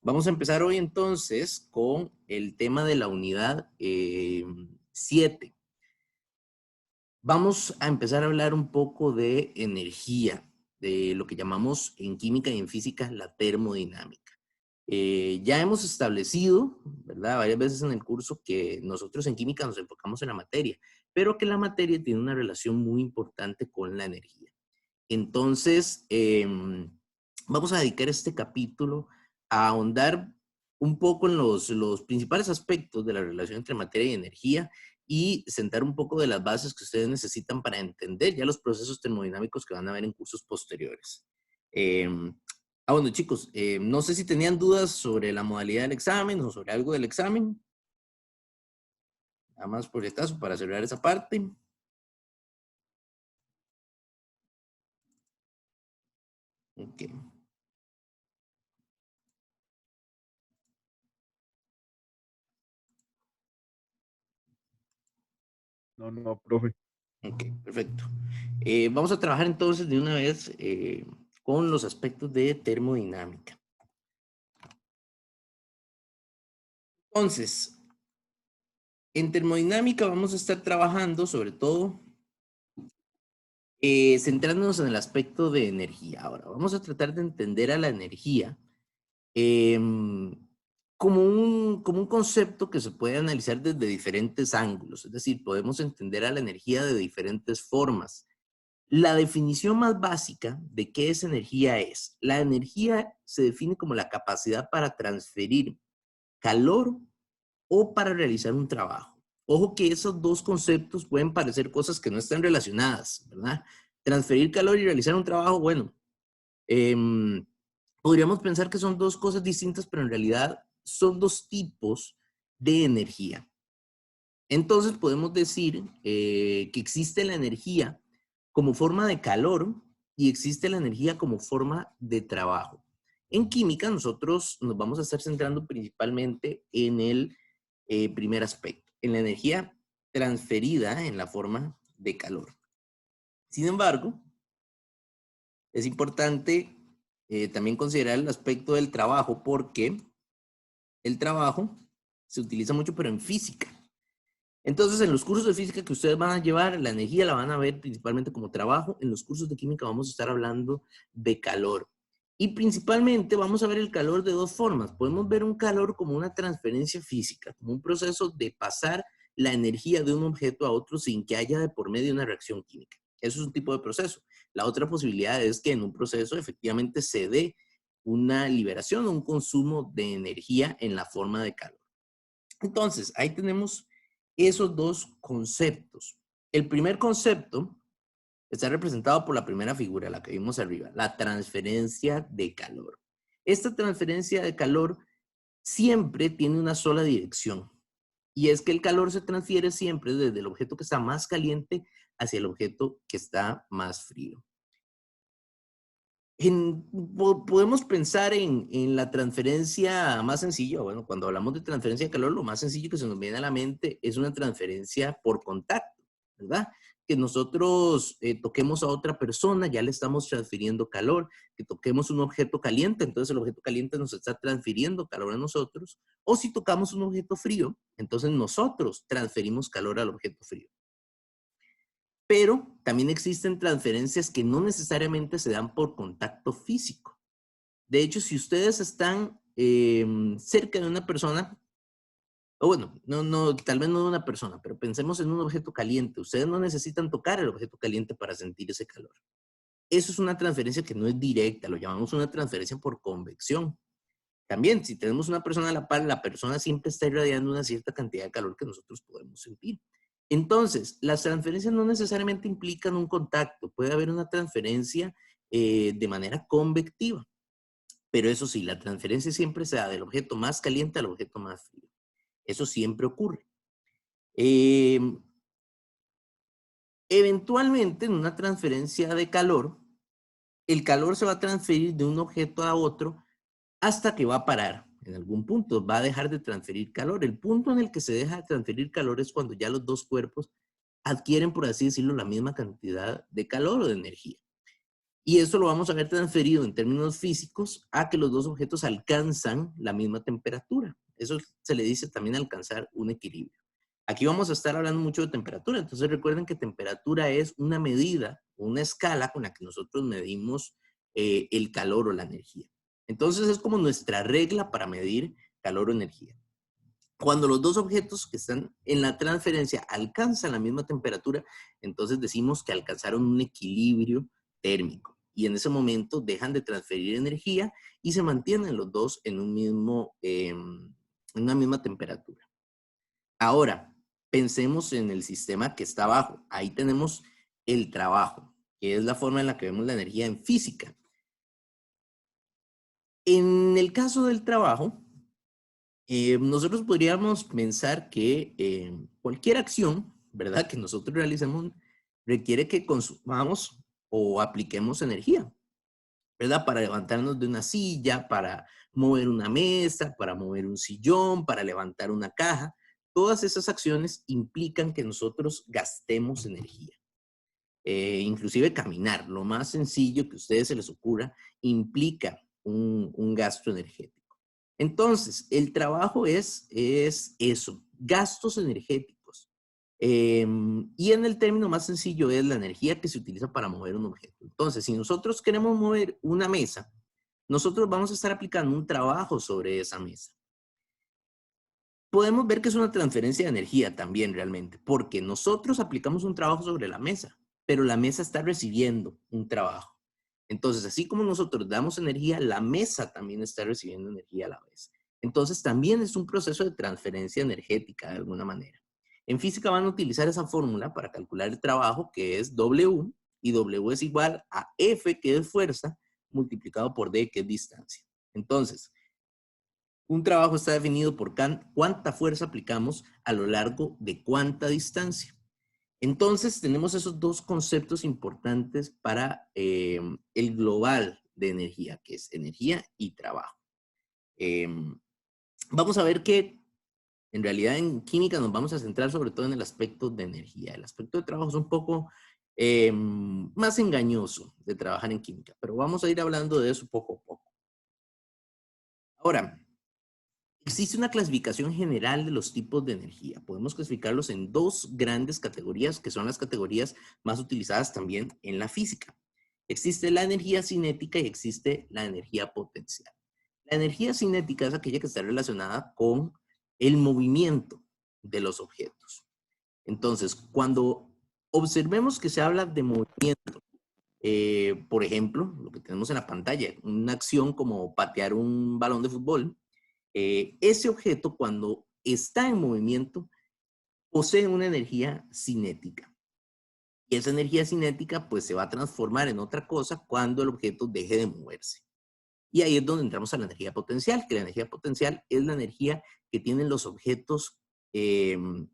Vamos a empezar hoy entonces con el tema de la unidad 7. Vamos a empezar a hablar un poco de energía, de lo que llamamos en química y en física la termodinámica. Ya hemos establecido, ¿verdad?, varias veces en el curso que nosotros en química nos enfocamos en la materia, pero que la materia tiene una relación muy importante con la energía. Entonces, vamos a dedicar este capítulo a ahondar un poco en los principales aspectos de la relación entre materia y energía y sentar un poco de las bases que ustedes necesitan para entender ya los procesos termodinámicos que van a ver en cursos posteriores. Bueno, chicos, no sé si tenían dudas sobre la modalidad del examen o sobre algo del examen. Nada más por si acaso, para cerrar esa parte. Ok, No, no, profe. ok, perfecto. Vamos a trabajar entonces de una vez con los aspectos de termodinámica. Entonces, en termodinámica vamos a estar trabajando sobre todo centrándonos en el aspecto de energía. Ahora, vamos a tratar de entender a la energía em, como un concepto que se puede analizar desde diferentes ángulos. Es decir, podemos entender a la energía de diferentes formas. La definición más básica de qué es energía es: la energía se define como la capacidad para transferir calor o para realizar un trabajo. Ojo que esos dos conceptos pueden parecer cosas que no están relacionadas, ¿verdad? Transferir calor y realizar un trabajo, bueno, eh, podríamos pensar que son dos cosas distintas, pero en realidad son dos tipos de energía. Entonces podemos decir que existe la energía como forma de calor y existe la energía como forma de trabajo. En química nosotros nos vamos a estar centrando principalmente en el primer aspecto, en la energía transferida en la forma de calor. Sin embargo, es importante también considerar el aspecto del trabajo, porque el trabajo se utiliza mucho, pero en física. Entonces, en los cursos de física que ustedes van a llevar, la energía la van a ver principalmente como trabajo. En los cursos de química vamos a estar hablando de calor. Y principalmente vamos a ver el calor de dos formas. Podemos ver un calor como una transferencia física, como un proceso de pasar la energía de un objeto a otro sin que haya de por medio una reacción química. Eso es un tipo de proceso. La otra posibilidad es que en un proceso efectivamente se dé una liberación o un consumo de energía en la forma de calor. Entonces, ahí tenemos esos dos conceptos. El primer concepto está representado por la primera figura, la que vimos arriba, la transferencia de calor. Esta transferencia de calor siempre tiene una sola dirección, y es que el calor se transfiere siempre desde el objeto que está más caliente hacia el objeto que está más frío. Podemos pensar en la transferencia más sencilla. Bueno, cuando hablamos de transferencia de calor, lo más sencillo que se nos viene a la mente es una transferencia por contacto, ¿verdad? Que nosotros toquemos a otra persona, ya le estamos transfiriendo calor. Que toquemos un objeto caliente, entonces el objeto caliente nos está transfiriendo calor a nosotros. O si tocamos un objeto frío, entonces nosotros transferimos calor al objeto frío. Pero también existen transferencias que no necesariamente se dan por contacto físico. De hecho, si ustedes están cerca de una persona, o bueno, tal vez no de una persona, pero pensemos en un objeto caliente. Ustedes no necesitan tocar el objeto caliente para sentir ese calor. Eso es una transferencia que no es directa, lo llamamos una transferencia por convección. También, si tenemos una persona a la par, la persona siempre está irradiando una cierta cantidad de calor que nosotros podemos sentir. Entonces, las transferencias no necesariamente implican un contacto. Puede haber una transferencia de manera convectiva. Pero eso sí, la transferencia siempre se da del objeto más caliente al objeto más frío. Eso siempre ocurre. Eh, Eventualmente, en una transferencia de calor, el calor se va a transferir de un objeto a otro hasta que va a parar en algún punto, va a dejar de transferir calor. El punto en el que se deja de transferir calor es cuando ya los dos cuerpos adquieren, por así decirlo, la misma cantidad de calor o de energía. Y eso lo vamos a ver transferido en términos físicos a que los dos objetos alcanzan la misma temperatura. Eso se le dice también alcanzar un equilibrio. Aquí vamos a estar hablando mucho de temperatura, entonces recuerden que temperatura es una medida, una escala con la que nosotros medimos el calor o la energía. Entonces es como nuestra regla para medir calor o energía. Cuando los dos objetos que están en la transferencia alcanzan la misma temperatura, entonces decimos que alcanzaron un equilibrio térmico. Y en ese momento dejan de transferir energía y se mantienen los dos en una misma temperatura. Ahora, pensemos en el sistema que está abajo. Ahí tenemos el trabajo, que es la forma en la que vemos la energía en física. En el caso del trabajo, nosotros podríamos pensar que cualquier acción, ¿verdad?, que nosotros realicemos requiere que consumamos o apliquemos energía, ¿verdad? Para levantarnos de una silla, para mover una mesa, para mover un sillón, para levantar una caja. Todas esas acciones implican que nosotros gastemos energía. Inclusive caminar, lo más sencillo que a ustedes se les ocurra, implica un gasto energético. Entonces, el trabajo es eso, gastos energéticos. Y en el término más sencillo es la energía que se utiliza para mover un objeto. Entonces, si nosotros queremos mover una mesa, nosotros vamos a estar aplicando un trabajo sobre esa mesa. Podemos ver que es una transferencia de energía también realmente, porque nosotros aplicamos un trabajo sobre la mesa, pero la mesa está recibiendo un trabajo. Entonces, así como nosotros damos energía, la mesa también está recibiendo energía a la vez. Entonces, también es un proceso de transferencia energética de alguna manera. En física van a utilizar esa fórmula para calcular el trabajo, que es W, y W es igual a F, que es fuerza, multiplicado por D, que es distancia. Entonces, un trabajo está definido por cuánta fuerza aplicamos a lo largo de cuánta distancia. Entonces, tenemos esos dos conceptos importantes para el global de energía, que es energía y trabajo. Vamos a ver que en realidad en química nos vamos a centrar sobre todo en el aspecto de energía. El aspecto de trabajo es un poco más engañoso de trabajar en química, pero vamos a ir hablando de eso poco a poco. Ahora, existe una clasificación general de los tipos de energía. Podemos clasificarlos en dos grandes categorías, que son las categorías más utilizadas también en la física. Existe la energía cinética y existe la energía potencial. La energía cinética es aquella que está relacionada con el movimiento de los objetos. Entonces, cuando observemos que se habla de movimiento, por ejemplo, lo que tenemos en la pantalla, una acción como patear un balón de fútbol, ese objeto cuando está en movimiento posee una energía cinética. Y esa energía cinética pues se va a transformar en otra cosa cuando el objeto deje de moverse. Y ahí es donde entramos a la energía potencial, que la energía potencial es la energía que tienen los objetos. En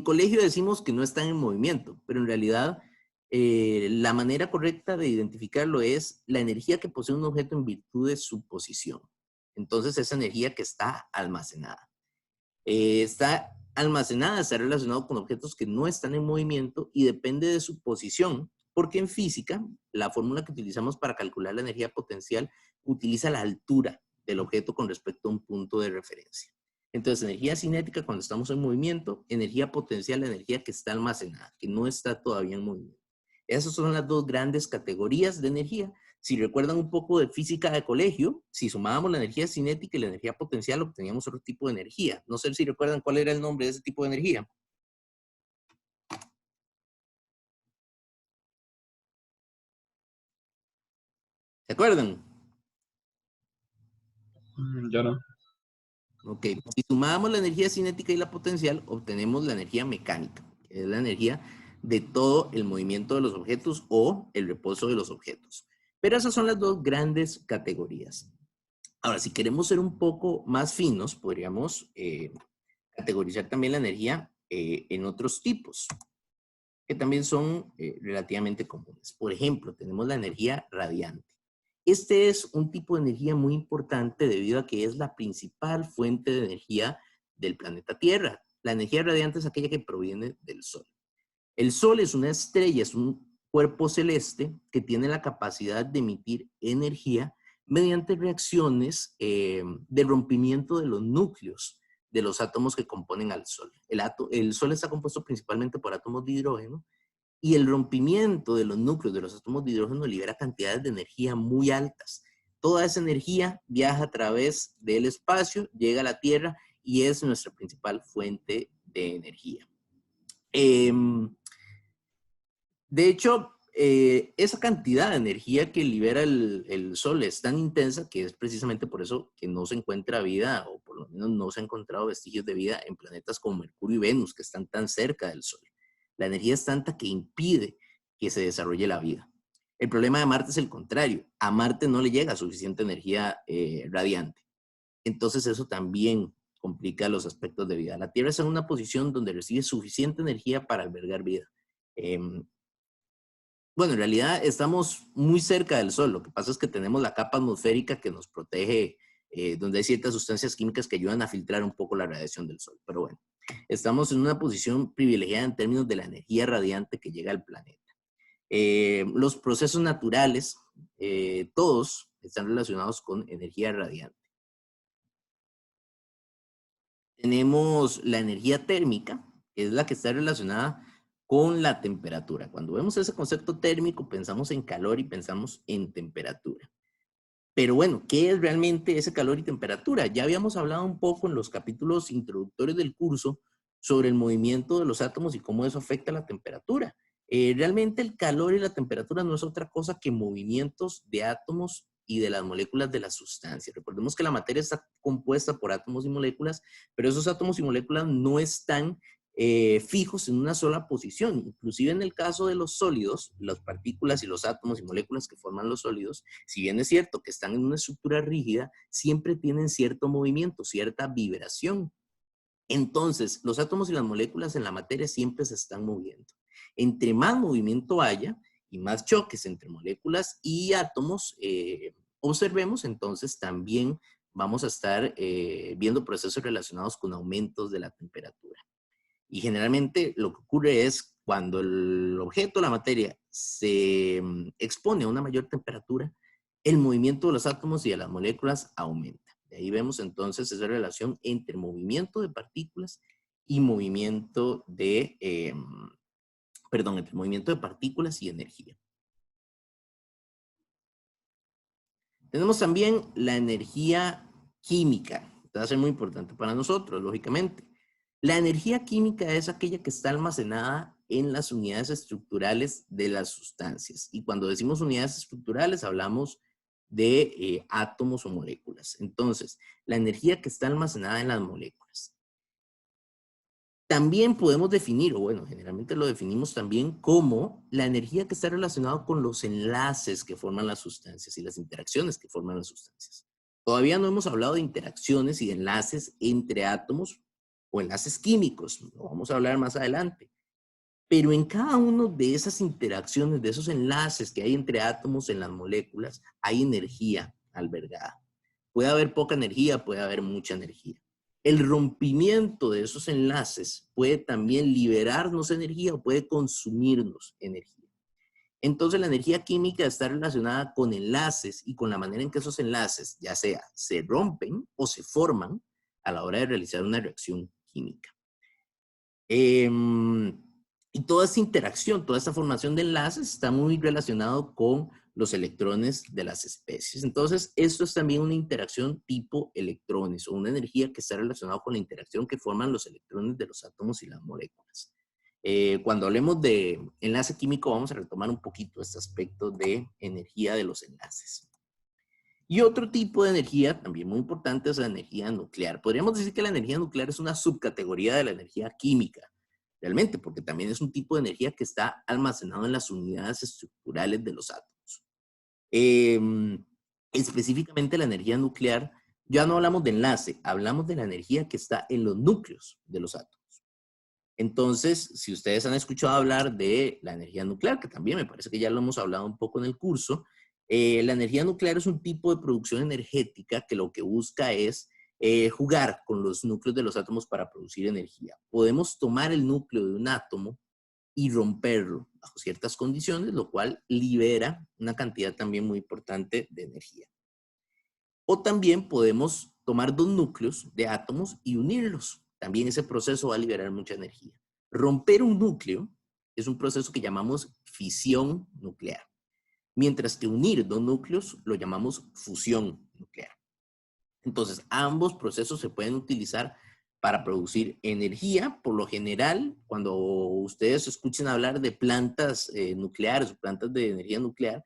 colegio decimos que no están en movimiento, pero en realidad la manera correcta de identificarlo es la energía que posee un objeto en virtud de su posición. Entonces, esa energía que está almacenada. Está almacenada, está relacionado con objetos que no están en movimiento y depende de su posición, porque en física, la fórmula que utilizamos para calcular la energía potencial utiliza la altura del objeto con respecto a un punto de referencia. Entonces, energía cinética cuando estamos en movimiento, energía potencial, la energía que está almacenada, que no está todavía en movimiento. Esas son las dos grandes categorías de energía. Si recuerdan un poco de física de colegio, si sumábamos la energía cinética y la energía potencial, obteníamos otro tipo de energía. No sé si recuerdan cuál era el nombre de ese tipo de energía. ¿Se acuerdan? Ya no. Ok, si sumábamos la energía cinética y la potencial, obtenemos la energía mecánica, que es la energía de todo el movimiento de los objetos o el reposo de los objetos. Pero esas son las dos grandes categorías. Ahora, si queremos ser un poco más finos, podríamos categorizar también la energía en otros tipos, que también son relativamente comunes. Por ejemplo, tenemos la energía radiante. Este es un tipo de energía muy importante debido a que es la principal fuente de energía del planeta Tierra. La energía radiante es aquella que proviene del Sol. El Sol es una estrella, es un cuerpo celeste que tiene la capacidad de emitir energía mediante reacciones de rompimiento de los núcleos de los átomos que componen al Sol. El Sol está compuesto principalmente por átomos de hidrógeno y el rompimiento de los núcleos de los átomos de hidrógeno libera cantidades de energía muy altas. Toda esa energía viaja a través del espacio, llega a la Tierra y es nuestra principal fuente de energía. De hecho, esa cantidad de energía que libera el Sol es tan intensa que es precisamente por eso que no se encuentra vida, o por lo menos no se han encontrado vestigios de vida en planetas como Mercurio y Venus, que están tan cerca del Sol. La energía es tanta que impide que se desarrolle la vida. El problema de Marte es el contrario. A Marte no le llega suficiente energía radiante. Entonces eso también complica los aspectos de vida. La Tierra está en una posición donde recibe suficiente energía para albergar vida. Bueno, en realidad estamos muy cerca del Sol. Lo que pasa es que tenemos la capa atmosférica que nos protege, donde hay ciertas sustancias químicas que ayudan a filtrar un poco la radiación del Sol. Pero bueno, estamos en una posición privilegiada en términos de la energía radiante que llega al planeta. Los procesos naturales, todos están relacionados con energía radiante. Tenemos la energía térmica, que es la que está relacionada con la temperatura. Cuando vemos ese concepto térmico, pensamos en calor y pensamos en temperatura. Pero bueno, ¿qué es realmente ese calor y temperatura? Ya habíamos hablado un poco en los capítulos introductorios del curso sobre el movimiento de los átomos y cómo eso afecta la temperatura. Realmente el calor y la temperatura no es otra cosa que movimientos de átomos y de las moléculas de las sustancias. Recordemos que la materia está compuesta por átomos y moléculas, pero esos átomos y moléculas no están fijos en una sola posición. Inclusive en el caso de los sólidos, las partículas y los átomos y moléculas que forman los sólidos, si bien es cierto que están en una estructura rígida, siempre tienen cierto movimiento, cierta vibración. Entonces, los átomos y las moléculas en la materia siempre se están moviendo. Entre más movimiento haya y más choques entre moléculas y átomos observemos, entonces también vamos a estar viendo procesos relacionados con aumentos de la temperatura. Y generalmente lo que ocurre es cuando el objeto, la materia, se expone a una mayor temperatura, el movimiento de los átomos y de las moléculas aumenta. De ahí vemos entonces esa relación entre movimiento de partículas y movimiento de, entre movimiento de partículas y energía. Tenemos también la energía química. Esto va a ser muy importante para nosotros, lógicamente. La energía química es aquella que está almacenada en las unidades estructurales de las sustancias. Y cuando decimos unidades estructurales, hablamos de átomos o moléculas. Entonces, la energía que está almacenada en las moléculas. También podemos definir, o bueno, generalmente lo definimos también como la energía que está relacionada con los enlaces que forman las sustancias y las interacciones que forman las sustancias. Todavía no hemos hablado de interacciones y de enlaces entre átomos o enlaces químicos, lo vamos a hablar más adelante. Pero en cada uno de esas interacciones, de esos enlaces que hay entre átomos en las moléculas, hay energía albergada. Puede haber poca energía, puede haber mucha energía. El rompimiento de esos enlaces puede también liberarnos energía o puede consumirnos energía. Entonces la energía química está relacionada con enlaces y con la manera en que esos enlaces, ya sea se rompen o se forman a la hora de realizar una reacción química. Y toda esta interacción, toda esta formación de enlaces está muy relacionado con los electrones de las especies. Entonces, esto es también una interacción tipo electrones o una energía que está relacionada con la interacción que forman los electrones de los átomos y las moléculas. Cuando hablemos de enlace químico, vamos a retomar un poquito este aspecto de energía de los enlaces. Y otro tipo de energía, también muy importante, es la energía nuclear. Podríamos decir que la energía nuclear es una subcategoría de la energía química, realmente, porque también es un tipo de energía que está almacenado en las unidades estructurales de los átomos. Específicamente la energía nuclear, ya no hablamos de enlace, hablamos de la energía que está en los núcleos de los átomos. Entonces, si ustedes han escuchado hablar de la energía nuclear, que también me parece que ya lo hemos hablado un poco en el curso, la energía nuclear es un tipo de producción energética que lo que busca es jugar con los núcleos de los átomos para producir energía. Podemos tomar el núcleo de un átomo y romperlo bajo ciertas condiciones, lo cual libera una cantidad también muy importante de energía. O también podemos tomar dos núcleos de átomos y unirlos. También ese proceso va a liberar mucha energía. Romper un núcleo es un proceso que llamamos fisión nuclear, mientras que unir dos núcleos lo llamamos fusión nuclear. Entonces, ambos procesos se pueden utilizar para producir energía. Por lo general, cuando ustedes escuchen hablar de plantas nucleares o plantas de energía nuclear,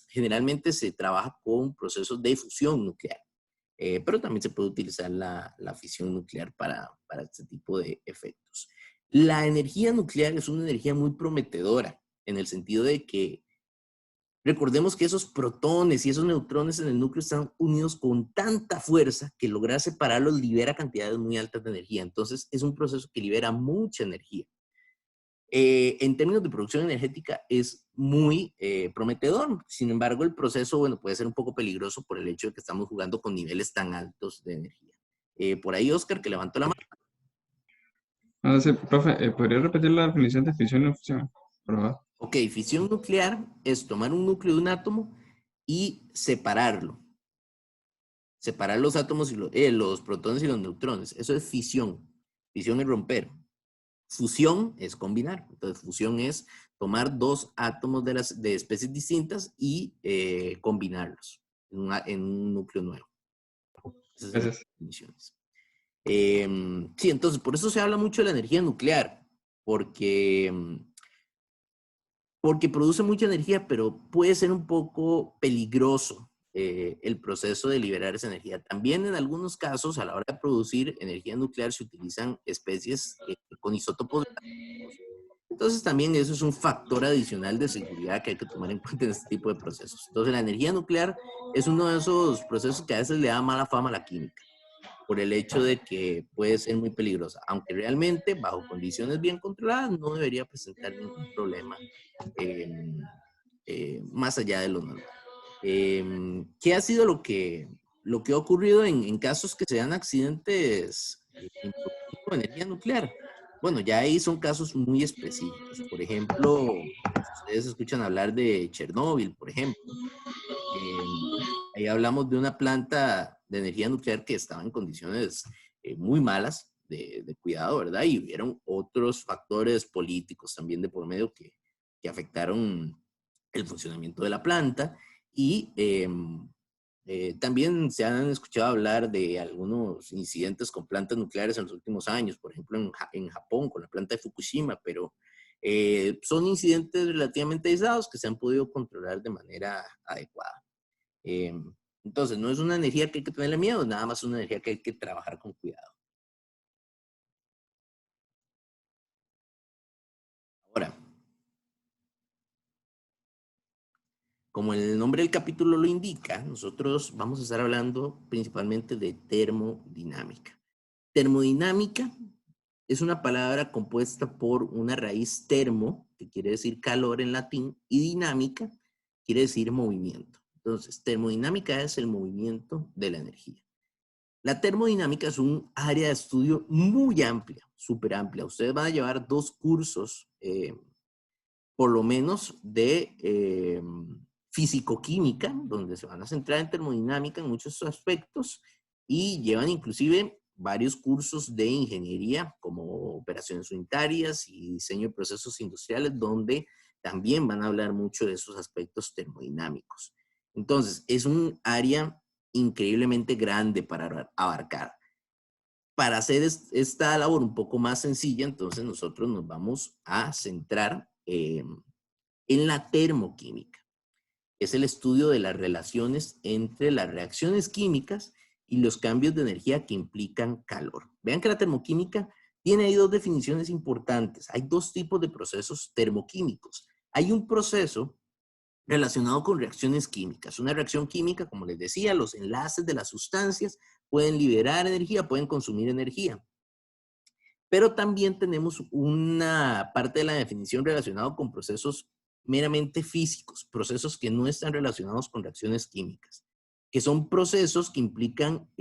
generalmente se trabaja con procesos de fusión nuclear, pero también se puede utilizar la fisión nuclear para este tipo de efectos. La energía nuclear es una energía muy prometedora en el sentido de que recordemos que esos protones y esos neutrones en el núcleo están unidos con tanta fuerza que lograr separarlos libera cantidades muy altas de energía. Entonces, es un proceso que libera mucha energía. En términos de producción energética es muy prometedor. Sin embargo, el proceso, bueno, puede ser un poco peligroso por el hecho de que estamos jugando con niveles tan altos de energía. Por ahí, Oscar, que levantó la mano. Ah, sí, profe, ¿podría repetir la definición de fisión y fusión? Por favor. Ok, fisión nuclear es tomar un núcleo de un átomo y separarlo. Separar los átomos y los protones y los neutrones. Eso es fisión. Fisión es romper. Fusión es combinar. Entonces, fusión es tomar dos átomos de especies distintas y combinarlos en un núcleo nuevo. Esas son las Gracias. definiciones. Sí, entonces, por eso se habla mucho de la energía nuclear, porque produce mucha energía, pero puede ser un poco peligroso el proceso de liberar esa energía. También en algunos casos, a la hora de producir energía nuclear, se utilizan especies con isótopos. Entonces también eso es un factor adicional de seguridad que hay que tomar en cuenta en este tipo de procesos. Entonces la energía nuclear es uno de esos procesos que a veces le da mala fama a la química, por el hecho de que puede ser muy peligrosa, aunque realmente bajo condiciones bien controladas no debería presentar ningún problema más allá de lo normal. ¿Qué ha sido lo que ha ocurrido en casos que se dan accidentes en producción con energía nuclear? Bueno, ya ahí son casos muy específicos. Por ejemplo, si ustedes escuchan hablar de Chernóbil, por ejemplo, ahí hablamos de una planta de energía nuclear que estaba en condiciones muy malas de cuidado, ¿verdad? Y hubieron otros factores políticos también de por medio que afectaron el funcionamiento de la planta y también se han escuchado hablar de algunos incidentes con plantas nucleares en los últimos años, por ejemplo en Japón con la planta de Fukushima, pero son incidentes relativamente aislados que se han podido controlar de manera adecuada. Entonces, no es una energía que hay que tenerle miedo, nada más una energía que hay que trabajar con cuidado. Ahora, como el nombre del capítulo lo indica, nosotros vamos a estar hablando principalmente de termodinámica. Termodinámica es una palabra compuesta por una raíz termo, que quiere decir calor en latín, y dinámica, quiere decir movimiento. Entonces, termodinámica es el movimiento de la energía. La termodinámica es un área de estudio muy amplia, súper amplia. Ustedes van a llevar 2 cursos, por lo menos, de físico-química, donde se van a centrar en termodinámica en muchos aspectos, y llevan inclusive varios cursos de ingeniería, como operaciones unitarias y diseño de procesos industriales, donde también van a hablar mucho de esos aspectos termodinámicos. Entonces, es un área increíblemente grande para abarcar. Para hacer esta labor un poco más sencilla, entonces nosotros nos vamos a centrar en la termoquímica. Es el estudio de las relaciones entre las reacciones químicas y los cambios de energía que implican calor. Vean que la termoquímica tiene ahí 2 definiciones importantes. Hay 2 tipos de procesos termoquímicos. Hay un proceso relacionado con reacciones químicas. Una reacción química, como les decía, los enlaces de las sustancias pueden liberar energía, pueden consumir energía. Pero también tenemos una parte de la definición relacionada con procesos meramente físicos, procesos que no están relacionados con reacciones químicas, que son procesos que implican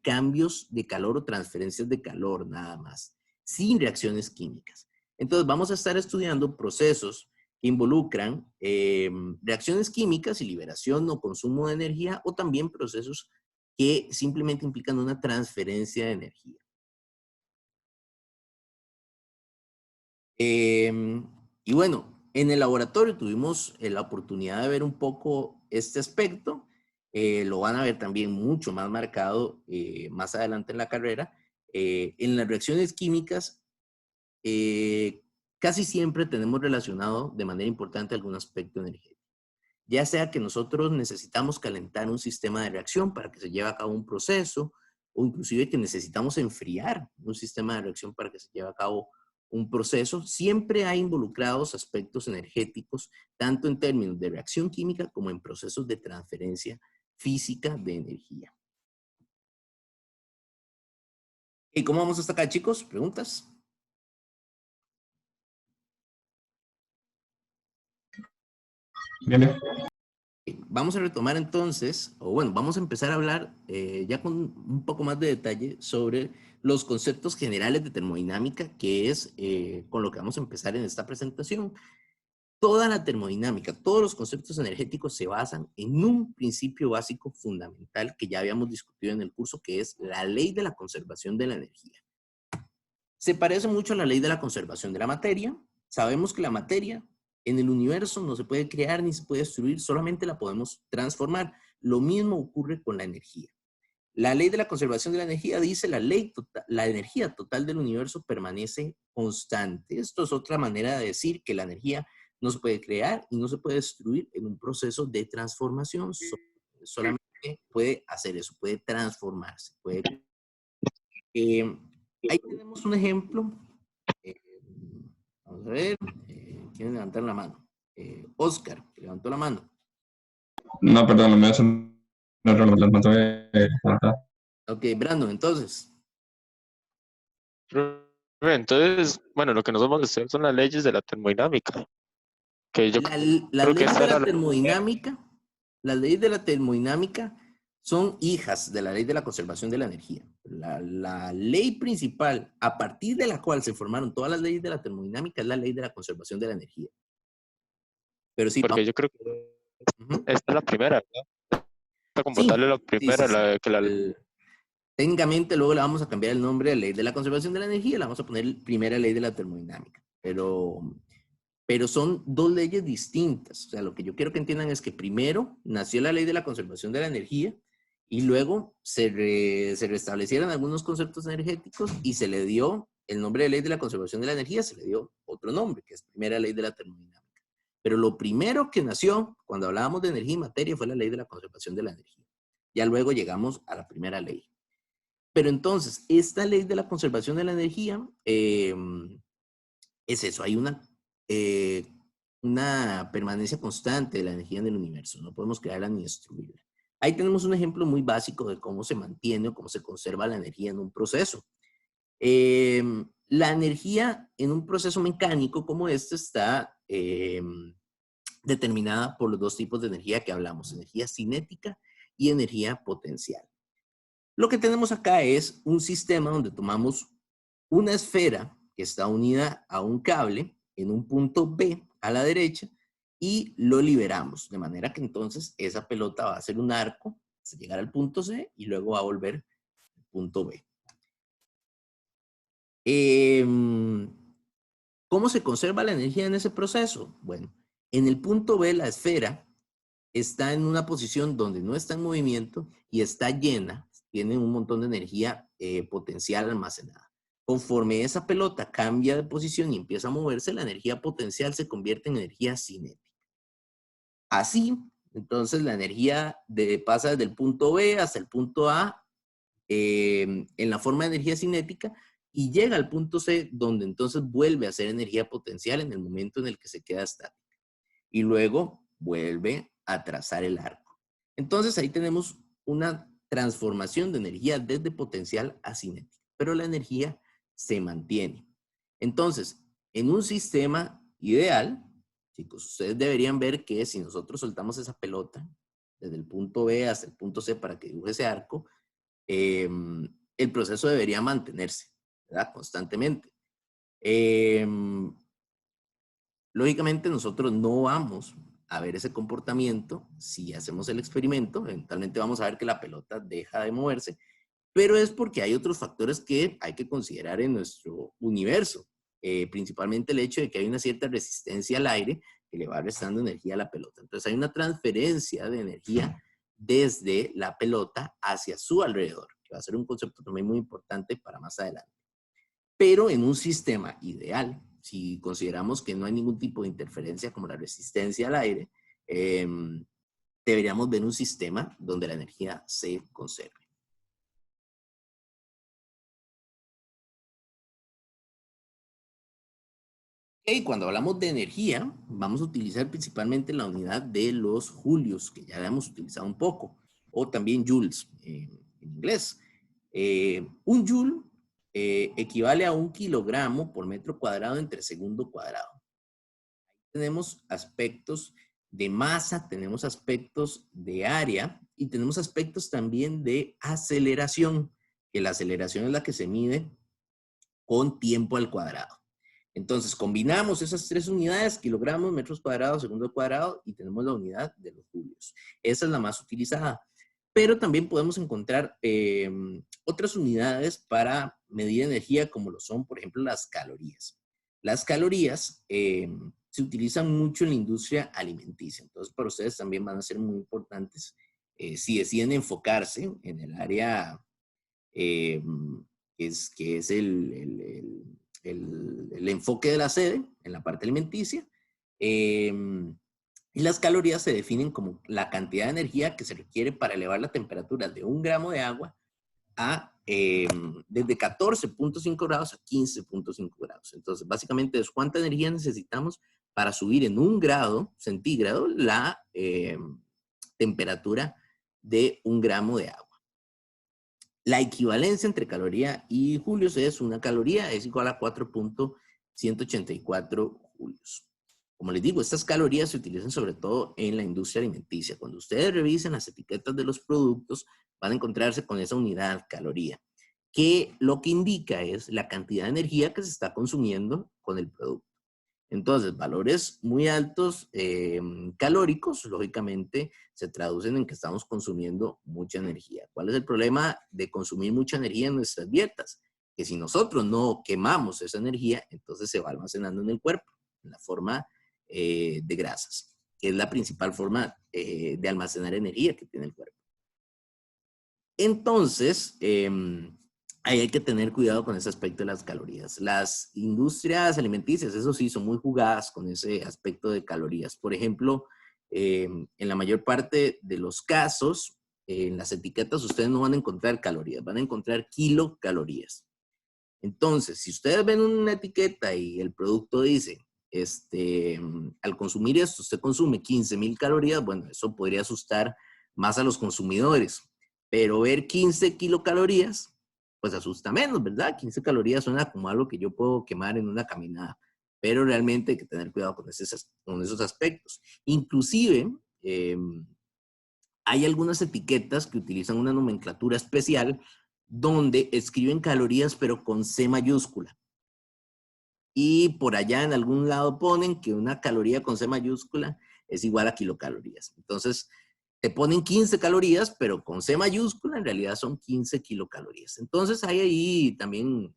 cambios de calor o transferencias de calor nada más, sin reacciones químicas. Entonces vamos a estar estudiando procesos que involucran reacciones químicas y liberación o consumo de energía, o también procesos que simplemente implican una transferencia de energía. Y bueno, en el laboratorio tuvimos la oportunidad de ver un poco este aspecto. Lo van a ver también mucho más marcado más adelante en la carrera. En las reacciones químicas, casi siempre tenemos relacionado de manera importante algún aspecto energético. Ya sea que nosotros necesitamos calentar un sistema de reacción para que se lleve a cabo un proceso, o inclusive que necesitamos enfriar un sistema de reacción para que se lleve a cabo un proceso, siempre hay involucrados aspectos energéticos, tanto en términos de reacción química como en procesos de transferencia física de energía. ¿Y cómo vamos hasta acá, chicos? ¿Preguntas? Bien, bien. Vamos a retomar entonces, o bueno, vamos a empezar a hablar ya con un poco más de detalle sobre los conceptos generales de termodinámica, que es con lo que vamos a empezar en esta presentación. Toda la termodinámica, todos los conceptos energéticos se basan en un principio básico fundamental que ya habíamos discutido en el curso, que es la ley de la conservación de la energía. Se parece mucho a la ley de la conservación de la materia. Sabemos que la materia en el universo no se puede crear ni se puede destruir, solamente la podemos transformar. Lo mismo ocurre con la energía. La ley de la conservación de la energía dice la energía total del universo permanece constante. Esto es otra manera de decir que la energía no se puede crear y no se puede destruir en un proceso de transformación. Solamente puede hacer eso, puede transformarse. Ahí tenemos un ejemplo. Eh, Vamos a ver. ¿Quieren levantar la mano? Oscar, que levantó la mano. No, perdón, no me hacen. No, no, las mato. Ok, Brandon, entonces. Entonces, bueno, lo que nos vamos a hacer son las leyes de la termodinámica, que yo Las creo que leyes esta de era la termodinámica, las leyes de la termodinámica son hijas de la ley de la conservación de la energía. La ley principal, a partir de la cual se formaron todas las leyes de la termodinámica, es la ley de la conservación de la energía. Pero sí, porque vamos. yo creo que esta es la primera, ¿verdad? Esta como Sí, tal es la sí, primera, sí, sí. que la Técnicamente luego le vamos a cambiar el nombre a ley de la conservación de la energía, le vamos a poner primera ley de la termodinámica. Pero son dos leyes distintas. O sea, lo que yo quiero que entiendan es que primero nació la ley de la conservación de la energía y luego se restablecieron algunos conceptos energéticos y se le dio el nombre de ley de la conservación de la energía, se le dio otro nombre, que es primera ley de la termodinámica. Pero lo primero que nació cuando hablábamos de energía y materia fue la ley de la conservación de la energía. Ya luego llegamos a la primera ley. Pero entonces, esta ley de la conservación de la energía es eso, hay una permanencia constante de la energía en el universo, no podemos crearla ni destruirla. Ahí tenemos un ejemplo muy básico de cómo se mantiene o cómo se conserva la energía en un proceso. La energía en un proceso mecánico como este está determinada por los dos tipos de energía que hablamos, energía cinética y energía potencial. Lo que tenemos acá es un sistema donde tomamos una esfera que está unida a un cable en un punto B a la derecha y lo liberamos, de manera que entonces esa pelota va a hacer un arco hasta llegar al punto C y luego va a volver al punto B. ¿Cómo se conserva la energía en ese proceso? Bueno, en el punto B la esfera está en una posición donde no está en movimiento y está llena, tiene un montón de energía potencial almacenada. Conforme esa pelota cambia de posición y empieza a moverse, la energía potencial se convierte en energía cinética. Así, entonces la energía pasa desde el punto B hasta el punto A en la forma de energía cinética y llega al punto C, donde entonces vuelve a ser energía potencial en el momento en el que se queda estática. Y luego vuelve a trazar el arco. Entonces ahí tenemos una transformación de energía desde potencial a cinética, pero la energía se mantiene. Entonces, en un sistema ideal, chicos, ustedes deberían ver que si nosotros soltamos esa pelota desde el punto B hasta el punto C para que dibuje ese arco, el proceso debería mantenerse, ¿verdad? Constantemente. Lógicamente nosotros no vamos a ver ese comportamiento si hacemos el experimento. Eventualmente vamos a ver que la pelota deja de moverse, pero es porque hay otros factores que hay que considerar en nuestro universo. Principalmente el hecho de que hay una cierta resistencia al aire que le va restando energía a la pelota. Entonces hay una transferencia de energía desde la pelota hacia su alrededor, que va a ser un concepto también muy importante para más adelante. Pero en un sistema ideal, si consideramos que no hay ningún tipo de interferencia como la resistencia al aire, deberíamos ver un sistema donde la energía se conserve. Y cuando hablamos de energía, vamos a utilizar principalmente la unidad de los julios, que ya la hemos utilizado un poco, o también joules en inglés. Un joule equivale a 1 kilogramo por metro cuadrado entre segundo cuadrado. Tenemos aspectos de masa, tenemos aspectos de área y tenemos aspectos también de aceleración, que la aceleración es la que se mide con tiempo al cuadrado. Entonces, combinamos esas tres unidades, kilogramos, metros cuadrados, segundo cuadrado, y tenemos la unidad de los julios. Esa es la más utilizada. Pero también podemos encontrar otras unidades para medir energía, como lo son, por ejemplo, las calorías. Las calorías se utilizan mucho en la industria alimenticia. Entonces, para ustedes también van a ser muy importantes si deciden enfocarse en el área que es el enfoque de la sede, en la parte alimenticia. Y las calorías se definen como la cantidad de energía que se requiere para elevar la temperatura de 1 gramo de agua a desde 14.5 grados a 15.5 grados. Entonces, básicamente es cuánta energía necesitamos para subir en 1 grado centígrado la temperatura de 1 gramo de agua. La equivalencia entre caloría y julios es una caloría es igual a 4.184 julios. Como les digo, estas calorías se utilizan sobre todo en la industria alimenticia. Cuando ustedes revisen las etiquetas de los productos, van a encontrarse con esa unidad caloría, que lo que indica es la cantidad de energía que se está consumiendo con el producto. Entonces, valores muy altos calóricos, lógicamente, se traducen en que estamos consumiendo mucha energía. ¿Cuál es el problema de consumir mucha energía en nuestras dietas? Que si nosotros no quemamos esa energía, entonces se va almacenando en el cuerpo, en la forma de grasas, que es la principal forma de almacenar energía que tiene el cuerpo. Entonces, ahí hay que tener cuidado con ese aspecto de las calorías. Las industrias alimenticias, eso sí, son muy jugadas con ese aspecto de calorías. Por ejemplo, en la mayor parte de los casos, en las etiquetas ustedes no van a encontrar calorías, van a encontrar kilocalorías. Entonces, si ustedes ven una etiqueta y el producto dice, al consumir esto, usted consume 15,000 calorías, bueno, eso podría asustar más a los consumidores. Pero ver 15 kilocalorías, pues asusta menos, ¿verdad? 15 calorías suena como algo que yo puedo quemar en una caminada, pero realmente hay que tener cuidado con esos aspectos. Inclusive, hay algunas etiquetas que utilizan una nomenclatura especial donde escriben calorías, pero con C mayúscula. Y por allá en algún lado ponen que una caloría con C mayúscula es igual a kilocalorías. Entonces, te ponen 15 calorías, pero con C mayúscula en realidad son 15 kilocalorías. Entonces hay ahí también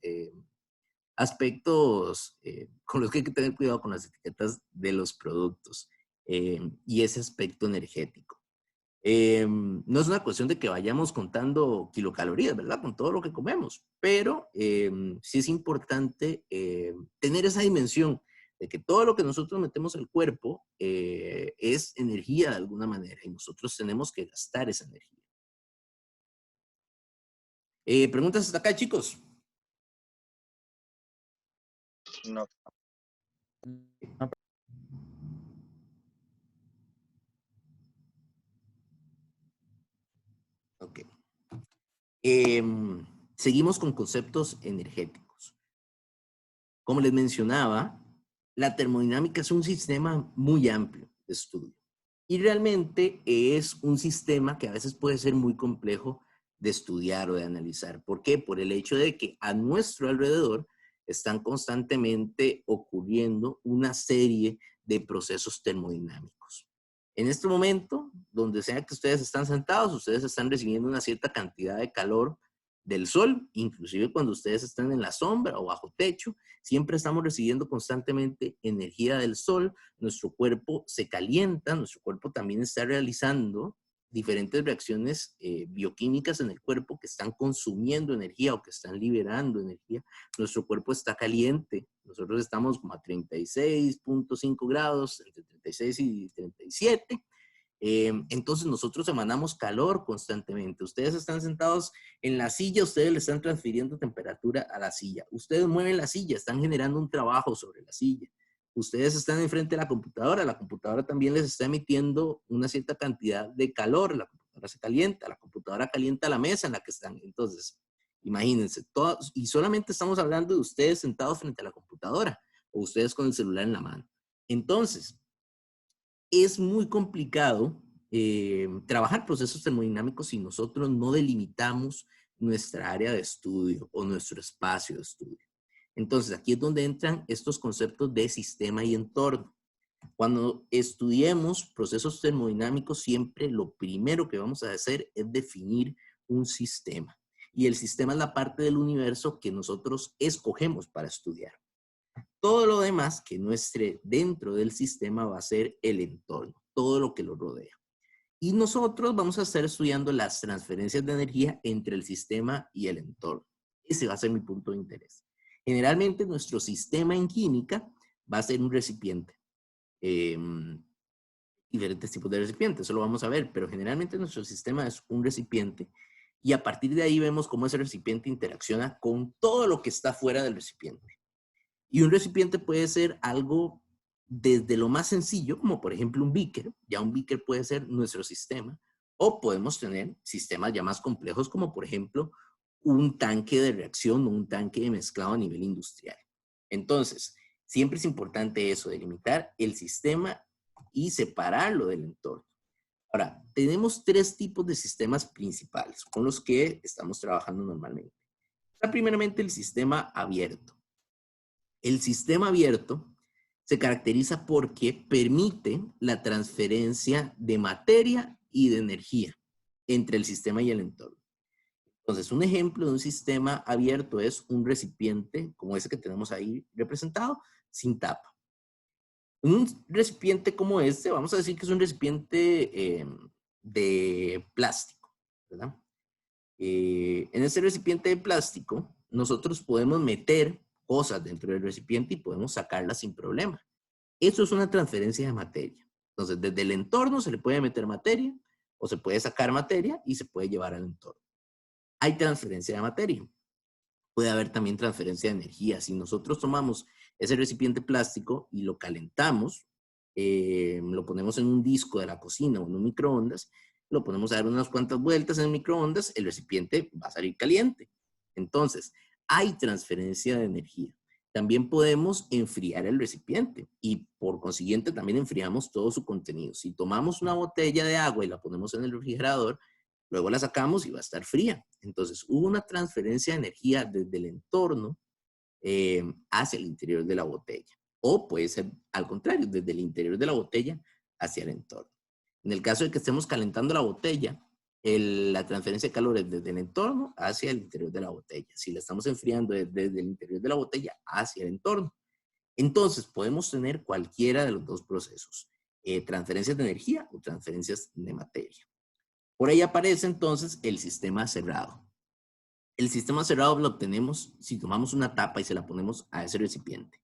aspectos con los que hay que tener cuidado con las etiquetas de los productos y ese aspecto energético. No es una cuestión de que vayamos contando kilocalorías, ¿verdad? Con todo lo que comemos, pero sí es importante tener esa dimensión de que todo lo que nosotros metemos al cuerpo es energía de alguna manera y nosotros tenemos que gastar esa energía. ¿Preguntas hasta acá, chicos? No. Ok. Seguimos con conceptos energéticos. Como les mencionaba, la termodinámica es un sistema muy amplio de estudio y realmente es un sistema que a veces puede ser muy complejo de estudiar o de analizar. ¿Por qué? Por el hecho de que a nuestro alrededor están constantemente ocurriendo una serie de procesos termodinámicos. En este momento, donde sea que ustedes están sentados, ustedes están recibiendo una cierta cantidad de calor del sol, inclusive cuando ustedes están en la sombra o bajo techo, siempre estamos recibiendo constantemente energía del sol, nuestro cuerpo se calienta, nuestro cuerpo también está realizando diferentes reacciones bioquímicas en el cuerpo que están consumiendo energía o que están liberando energía. Nuestro cuerpo está caliente, nosotros estamos como a 36.5 grados, entre 36 y 37. Entonces nosotros emanamos calor constantemente. Ustedes están sentados en la silla, ustedes le están transfiriendo temperatura a la silla. Ustedes mueven la silla, están generando un trabajo sobre la silla. Ustedes están enfrente de la computadora también les está emitiendo una cierta cantidad de calor, la computadora se calienta, la computadora calienta la mesa en la que están. Entonces, imagínense, todos, y solamente estamos hablando de ustedes sentados frente a la computadora o ustedes con el celular en la mano. Entonces, es muy complicado trabajar procesos termodinámicos si nosotros no delimitamos nuestra área de estudio o nuestro espacio de estudio. Entonces, aquí es donde entran estos conceptos de sistema y entorno. Cuando estudiemos procesos termodinámicos, siempre lo primero que vamos a hacer es definir un sistema. Y el sistema es la parte del universo que nosotros escogemos para estudiar. Todo lo demás que no esté dentro del sistema va a ser el entorno, todo lo que lo rodea. Y nosotros vamos a estar estudiando las transferencias de energía entre el sistema y el entorno. Ese va a ser mi punto de interés. Generalmente nuestro sistema en química va a ser un recipiente. Diferentes tipos de recipientes, eso lo vamos a ver, pero generalmente nuestro sistema es un recipiente y a partir de ahí vemos cómo ese recipiente interacciona con todo lo que está fuera del recipiente. Y un recipiente puede ser algo desde lo más sencillo, como por ejemplo un beaker, ya un beaker puede ser nuestro sistema, o podemos tener sistemas ya más complejos como por ejemplo un tanque de reacción o un tanque de mezclado a nivel industrial. Entonces, siempre es importante eso, delimitar el sistema y separarlo del entorno. Ahora, tenemos tres tipos de sistemas principales con los que estamos trabajando normalmente. Está primeramente el sistema abierto. El sistema abierto se caracteriza porque permite la transferencia de materia y de energía entre el sistema y el entorno. Entonces, un ejemplo de un sistema abierto es un recipiente como ese que tenemos ahí representado, sin tapa. Un recipiente como este, vamos a decir que es un recipiente de plástico, ¿verdad? En ese recipiente de plástico, nosotros podemos meter cosas dentro del recipiente y podemos sacarlas sin problema. Eso es una transferencia de materia. Entonces, desde el entorno se le puede meter materia o se puede sacar materia y se puede llevar al entorno. Hay transferencia de materia. Puede haber también transferencia de energía. Si nosotros tomamos ese recipiente plástico y lo calentamos, lo ponemos en un disco de la cocina o en un microondas, lo ponemos a dar unas cuantas vueltas en el microondas, el recipiente va a salir caliente. Entonces, hay transferencia de energía. También podemos enfriar el recipiente y por consiguiente también enfriamos todo su contenido. Si tomamos una botella de agua y la ponemos en el refrigerador, luego la sacamos y va a estar fría. Entonces, hubo una transferencia de energía desde el entorno hacia el interior de la botella. O puede ser al contrario, desde el interior de la botella hacia el entorno. En el caso de que estemos calentando la botella, la transferencia de calor es desde el entorno hacia el interior de la botella. Si la estamos enfriando desde el interior de la botella hacia el entorno. Entonces, podemos tener cualquiera de los dos procesos. Transferencias de energía o transferencias de materia. Por ahí aparece entonces el sistema cerrado. El sistema cerrado lo obtenemos si tomamos una tapa y se la ponemos a ese recipiente.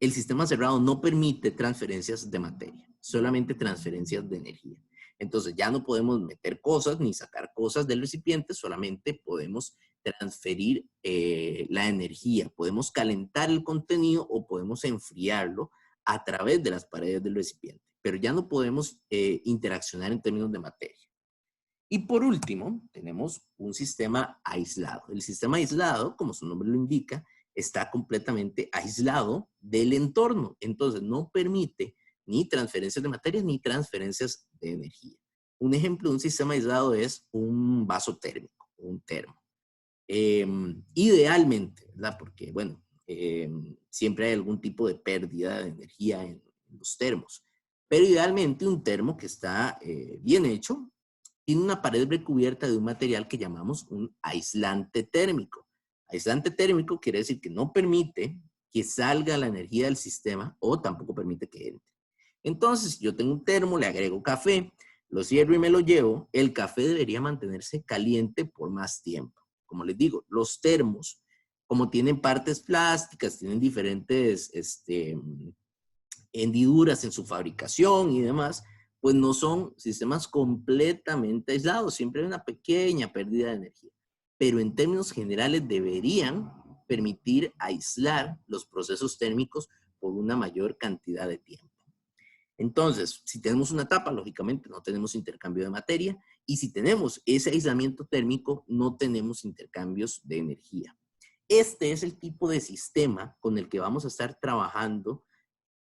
El sistema cerrado no permite transferencias de materia, solamente transferencias de energía. Entonces ya no podemos meter cosas ni sacar cosas del recipiente, solamente podemos transferir la energía. Podemos calentar el contenido o podemos enfriarlo a través de las paredes del recipiente, pero ya no podemos interaccionar en términos de materia. Y por último, tenemos un sistema aislado. El sistema aislado, como su nombre lo indica, está completamente aislado del entorno. Entonces, no permite ni transferencias de materia ni transferencias de energía. Un ejemplo de un sistema aislado es un vaso térmico, un termo. Idealmente, ¿verdad? Porque, bueno, siempre hay algún tipo de pérdida de energía en los termos. Pero idealmente un termo que está bien hecho tiene una pared recubierta de un material que llamamos un aislante térmico. Aislante térmico quiere decir que no permite que salga la energía del sistema o tampoco permite que entre. Entonces, si yo tengo un termo, le agrego café, lo cierro y me lo llevo, el café debería mantenerse caliente por más tiempo. Como les digo, los termos, como tienen partes plásticas, tienen diferentes hendiduras en su fabricación y demás, pues no son sistemas completamente aislados, siempre hay una pequeña pérdida de energía, pero en términos generales deberían permitir aislar los procesos térmicos por una mayor cantidad de tiempo. Entonces, si tenemos una tapa, lógicamente no tenemos intercambio de materia, y si tenemos ese aislamiento térmico, no tenemos intercambios de energía. Este es el tipo de sistema con el que vamos a estar trabajando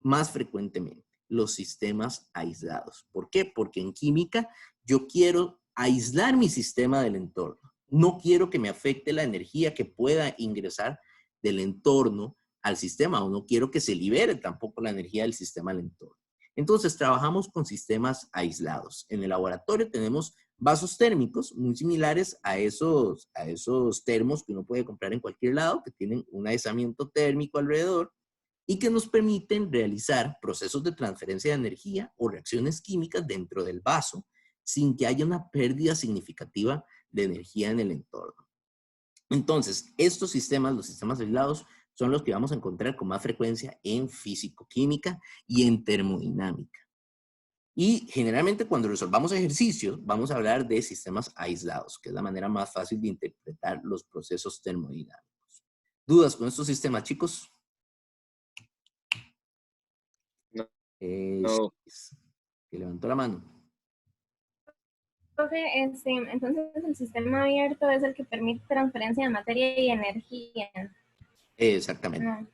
más frecuentemente, los sistemas aislados. ¿Por qué? Porque en química yo quiero aislar mi sistema del entorno. No quiero que me afecte la energía que pueda ingresar del entorno al sistema, o no quiero que se libere tampoco la energía del sistema al entorno. Entonces, trabajamos con sistemas aislados. En el laboratorio tenemos vasos térmicos muy similares a esos termos que uno puede comprar en cualquier lado, que tienen un aislamiento térmico alrededor y que nos permiten realizar procesos de transferencia de energía o reacciones químicas dentro del vaso sin que haya una pérdida significativa de energía en el entorno. Entonces, estos sistemas, los sistemas aislados, son los que vamos a encontrar con más frecuencia en físico-química y en termodinámica. Y generalmente cuando resolvamos ejercicios, vamos a hablar de sistemas aislados, que es la manera más fácil de interpretar los procesos termodinámicos. ¿Dudas con estos sistemas, chicos? No. Que levantó la mano. Profe, entonces el sistema abierto es el que permite transferencia de materia y energía. Exactamente. No.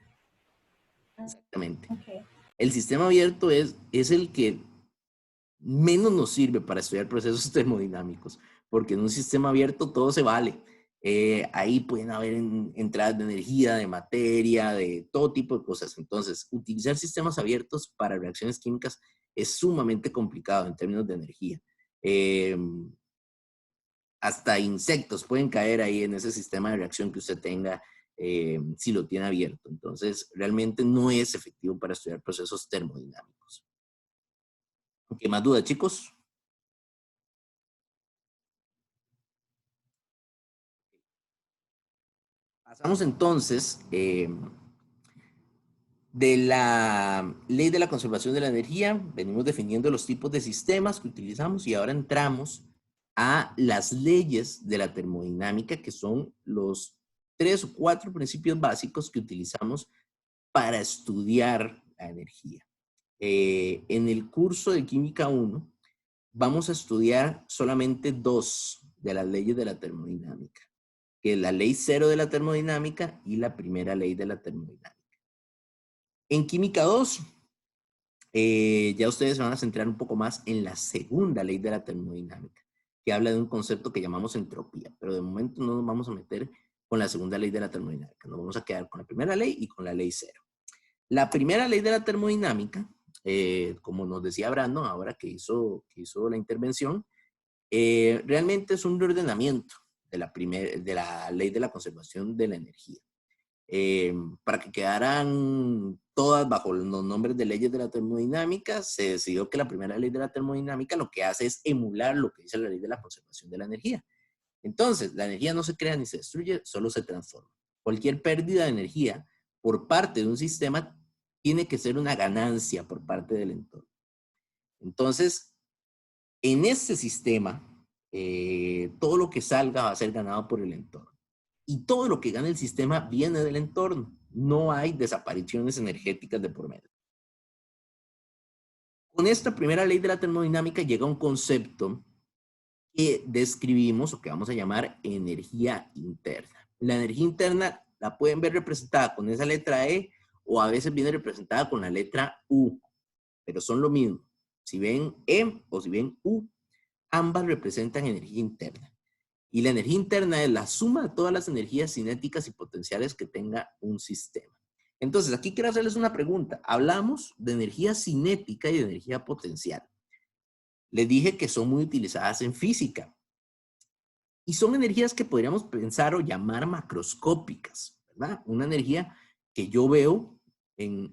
Exactamente. Okay. El sistema abierto es el que menos nos sirve para estudiar procesos termodinámicos, porque en un sistema abierto todo se vale. Ahí pueden haber entradas de energía, de materia, de todo tipo de cosas. Entonces, utilizar sistemas abiertos para reacciones químicas es sumamente complicado en términos de energía. Hasta insectos pueden caer ahí en ese sistema de reacción que usted tenga si lo tiene abierto. Entonces, realmente no es efectivo para estudiar procesos termodinámicos. ¿Qué más dudas, chicos? Pasamos entonces de la ley de la conservación de la energía. Venimos definiendo los tipos de sistemas que utilizamos y ahora entramos a las leyes de la termodinámica, que son los 3 o 4 principios básicos que utilizamos para estudiar la energía. En el curso de Química 1 vamos a estudiar solamente 2 de las leyes de la termodinámica, que es la ley 0 de la termodinámica y la primera ley de la termodinámica. En Química 2, ya ustedes se van a centrar un poco más en la segunda ley de la termodinámica, que habla de un concepto que llamamos entropía, pero de momento no nos vamos a meter con la segunda ley de la termodinámica, nos vamos a quedar con la primera ley y con la ley 0. La primera ley de la termodinámica, como nos decía Brandon, ahora que hizo la intervención, realmente es un reordenamiento de la ley de la conservación de la energía. Para que quedaran todas bajo los nombres de leyes de la termodinámica, se decidió que la primera ley de la termodinámica lo que hace es emular lo que dice la ley de la conservación de la energía. Entonces, la energía no se crea ni se destruye, solo se transforma. Cualquier pérdida de energía por parte de un sistema tiene que ser una ganancia por parte del entorno. Entonces, en este sistema, todo lo que salga va a ser ganado por el entorno. Y todo lo que gana el sistema viene del entorno. No hay desapariciones energéticas de por medio. Con esta primera ley de la termodinámica llega un concepto que describimos o que vamos a llamar energía interna. La energía interna la pueden ver representada con esa letra E o a veces viene representada con la letra U, pero son lo mismo. Si ven E o si ven U, ambas representan energía interna. Y la energía interna es la suma de todas las energías cinéticas y potenciales que tenga un sistema. Entonces, aquí quiero hacerles una pregunta. Hablamos de energía cinética y de energía potencial. Les dije que son muy utilizadas en física. Y son energías que podríamos pensar o llamar macroscópicas, ¿verdad? Una energía que yo veo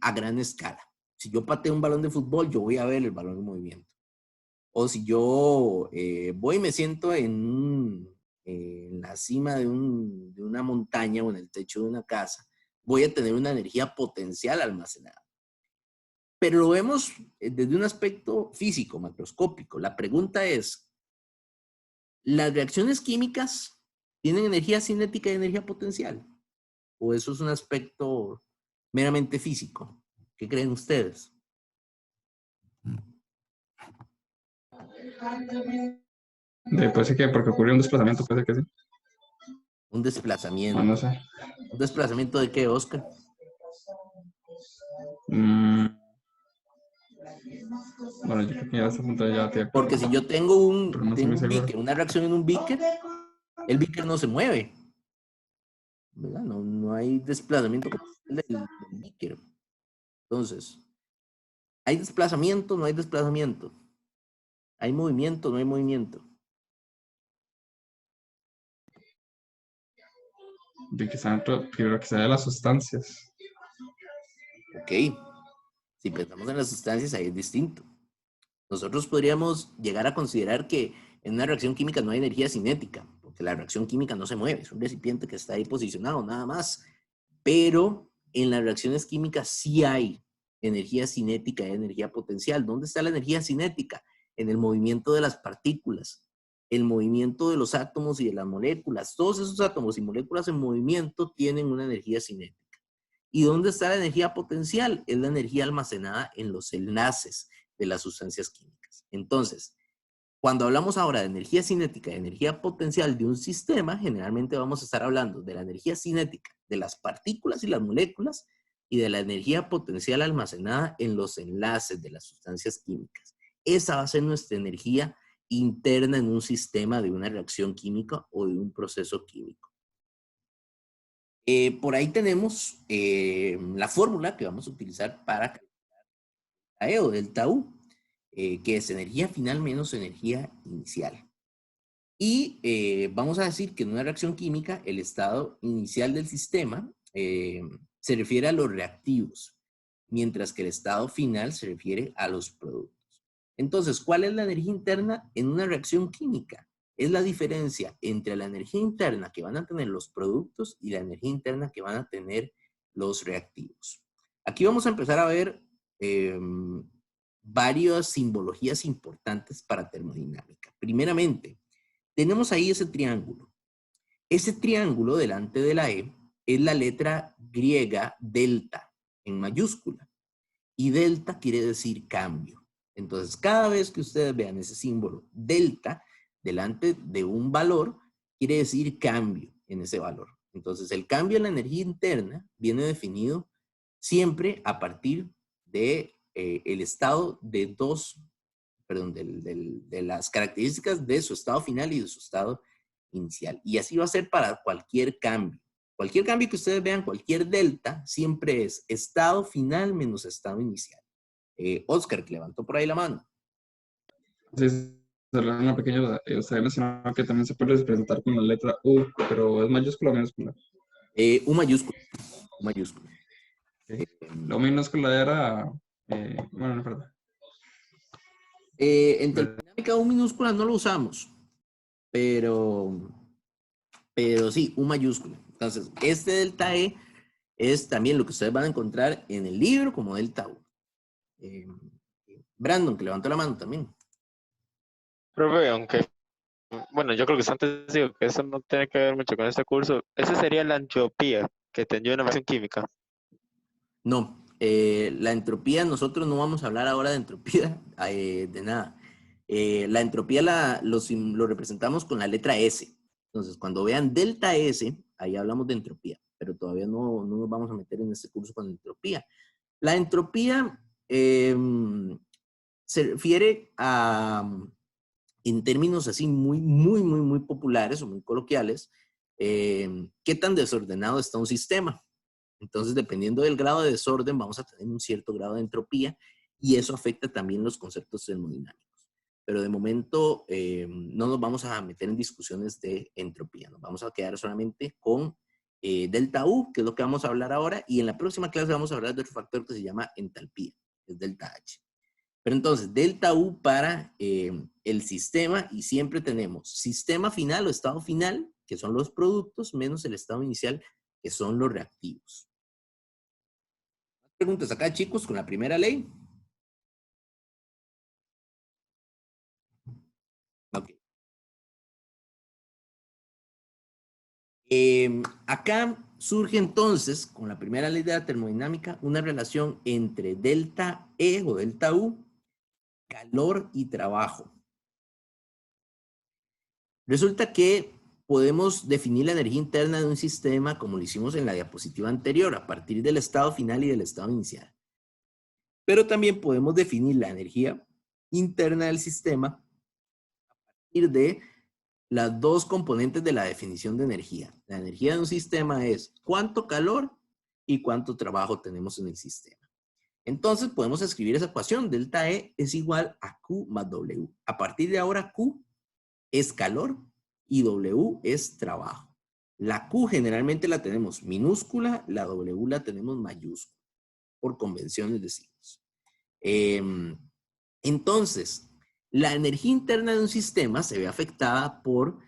a gran escala. Si yo pateo un balón de fútbol, yo voy a ver el balón en movimiento. O si yo voy y me siento en la cima de una montaña o en el techo de una casa, voy a tener una energía potencial almacenada. Pero lo vemos desde un aspecto físico, macroscópico. La pregunta es, ¿las reacciones químicas tienen energía cinética y energía potencial? ¿O eso es un aspecto meramente físico? ¿Qué creen ustedes? Puede ser que porque ocurrió un desplazamiento, puede ser que sí. Un desplazamiento. No sé. ¿Un desplazamiento de qué, Oscar? Bueno, yo creo que ya a este punto ya te... Porque si yo tengo Pero no estoy muy seguro. una reacción en un beaker, el beaker no se mueve, ¿verdad? No hay desplazamiento del beaker. Entonces, ¿hay desplazamiento? No hay desplazamiento. ¿Hay movimiento? No hay movimiento. De que sean, primero que sea de las sustancias. Ok. Si pensamos en las sustancias, ahí es distinto. Nosotros podríamos llegar a considerar que en una reacción química no hay energía cinética, porque la reacción química no se mueve, es un recipiente que está ahí posicionado, nada más. Pero en las reacciones químicas sí hay energía cinética y energía potencial. ¿Dónde está la energía cinética? En el movimiento de las partículas, el movimiento de los átomos y de las moléculas. Todos esos átomos y moléculas en movimiento tienen una energía cinética. ¿Y dónde está la energía potencial? Es la energía almacenada en los enlaces de las sustancias químicas. Entonces, cuando hablamos ahora de energía cinética y energía potencial de un sistema, generalmente vamos a estar hablando de la energía cinética de las partículas y las moléculas y de la energía potencial almacenada en los enlaces de las sustancias químicas. Esa va a ser nuestra energía interna en un sistema de una reacción química o de un proceso químico. Por ahí tenemos la fórmula que vamos a utilizar para calcular delta E o delta U, que es energía final menos energía inicial. Y vamos a decir que en una reacción química el estado inicial del sistema se refiere a los reactivos, mientras que el estado final se refiere a los productos. Entonces, ¿cuál es la energía interna en una reacción química? Es la diferencia entre la energía interna que van a tener los productos y la energía interna que van a tener los reactivos. Aquí vamos a empezar a ver varias simbologías importantes para termodinámica. Primeramente, tenemos ahí ese triángulo. Ese triángulo delante de la E es la letra griega delta en mayúscula. Y delta quiere decir cambio. Entonces, cada vez que ustedes vean ese símbolo delta delante de un valor, quiere decir cambio en ese valor. Entonces, el cambio en la energía interna viene definido siempre a partir de el estado de de las características de su estado final y de su estado inicial. Y así va a ser para cualquier cambio. Cualquier cambio que ustedes vean, cualquier delta, siempre es estado final menos estado inicial. Oscar, que levantó por ahí la mano. Sí, solo una pequeña duda. Usted mencionaba que también se puede representar con la letra U, pero ¿es mayúscula o minúscula? U mayúscula. U mayúscula. Okay. La minúscula era... bueno, no, perdón. En termodinámica U minúscula no lo usamos, pero sí, U mayúscula. Entonces, este delta E es también lo que ustedes van a encontrar en el libro como delta U. Brandon, que levantó la mano también. Profe, aunque, bueno, yo creo que antes digo que eso no tiene que ver mucho con este curso. Esa sería la entropía que tendría una reacción química. No, la entropía, nosotros no vamos a hablar ahora de entropía de nada. La entropía lo representamos con la letra S. Entonces, cuando vean delta S, ahí hablamos de entropía, pero todavía no nos vamos a meter en este curso con entropía. La entropía se refiere a, en términos así muy populares o muy coloquiales, qué tan desordenado está un sistema. Entonces, dependiendo del grado de desorden, vamos a tener un cierto grado de entropía y eso afecta también los conceptos termodinámicos. Pero de momento no nos vamos a meter en discusiones de entropía. Nos vamos a quedar solamente con delta U, que es lo que vamos a hablar ahora, y en la próxima clase vamos a hablar de otro factor que se llama entalpía, que es delta H. Pero entonces, delta U para el sistema, y siempre tenemos sistema final o estado final, que son los productos, menos el estado inicial, que son los reactivos. Preguntas acá, chicos, con la primera ley. Ok. Acá surge entonces, con la primera ley de la termodinámica, una relación entre delta E o delta U, calor y trabajo. Resulta que podemos definir la energía interna de un sistema como lo hicimos en la diapositiva anterior, a partir del estado final y del estado inicial. Pero también podemos definir la energía interna del sistema a partir de las dos componentes de la definición de energía. La energía de un sistema es cuánto calor y cuánto trabajo tenemos en el sistema. Entonces podemos escribir esa ecuación. Delta E es igual a Q más W. A partir de ahora Q es calor y W es trabajo. La Q generalmente la tenemos minúscula, la W la tenemos mayúscula, por convenciones de signos. Entonces, la energía interna de un sistema se ve afectada por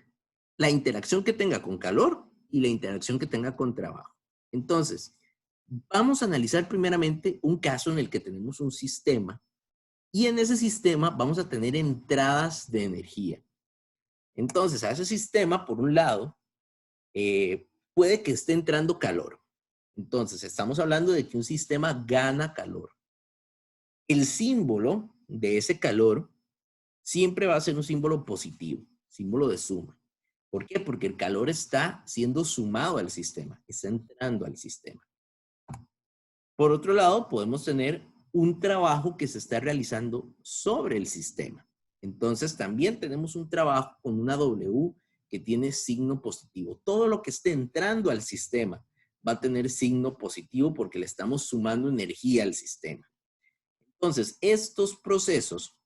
la interacción que tenga con calor y la interacción que tenga con trabajo. Entonces, vamos a analizar primeramente un caso en el que tenemos un sistema y en ese sistema vamos a tener entradas de energía. Entonces, a ese sistema, por un lado, puede que esté entrando calor. Entonces, estamos hablando de que un sistema gana calor. El símbolo de ese calor siempre va a ser un símbolo positivo, símbolo de suma. ¿Por qué? Porque el calor está siendo sumado al sistema, está entrando al sistema. Por otro lado, podemos tener un trabajo que se está realizando sobre el sistema. Entonces, también tenemos un trabajo con una W que tiene signo positivo. Todo lo que esté entrando al sistema va a tener signo positivo porque le estamos sumando energía al sistema. Entonces, estos procesos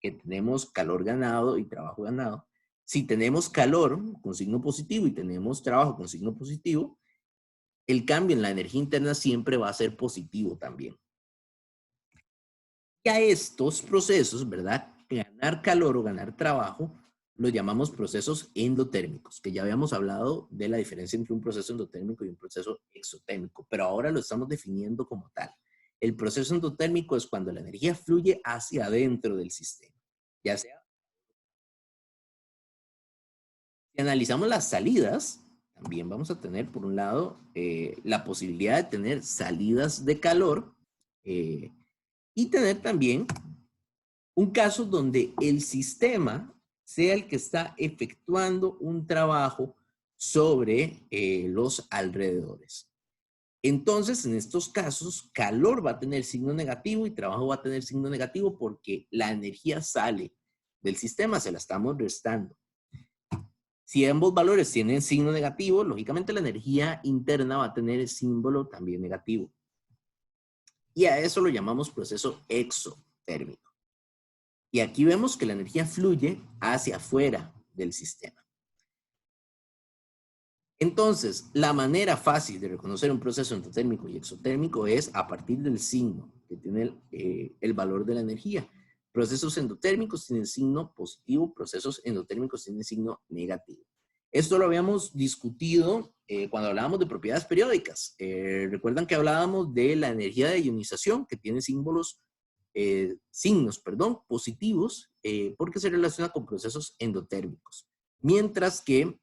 que tenemos calor ganado y trabajo ganado, si tenemos calor con signo positivo y tenemos trabajo con signo positivo, el cambio en la energía interna siempre va a ser positivo también. Y a estos procesos, ¿verdad? Ganar calor o ganar trabajo, los llamamos procesos endotérmicos, que ya habíamos hablado de la diferencia entre un proceso endotérmico y un proceso exotérmico, pero ahora lo estamos definiendo como tal. El proceso endotérmico es cuando la energía fluye hacia adentro del sistema, ya sea. Si analizamos las salidas, también vamos a tener, por un lado, la posibilidad de tener salidas de calor y tener también un caso donde el sistema sea el que está efectuando un trabajo sobre los alrededores. Entonces, en estos casos, calor va a tener signo negativo y trabajo va a tener signo negativo porque la energía sale del sistema, se la estamos restando. Si ambos valores tienen signo negativo, lógicamente la energía interna va a tener el símbolo también negativo. Y a eso lo llamamos proceso exotérmico. Y aquí vemos que la energía fluye hacia afuera del sistema. Entonces, la manera fácil de reconocer un proceso endotérmico y exotérmico es a partir del signo que tiene el valor de la energía. Procesos endotérmicos tienen signo positivo, procesos endotérmicos tienen signo negativo. Esto lo habíamos discutido cuando hablábamos de propiedades periódicas. Recuerdan que hablábamos de la energía de ionización que tiene signos positivos porque se relaciona con procesos endotérmicos. Mientras que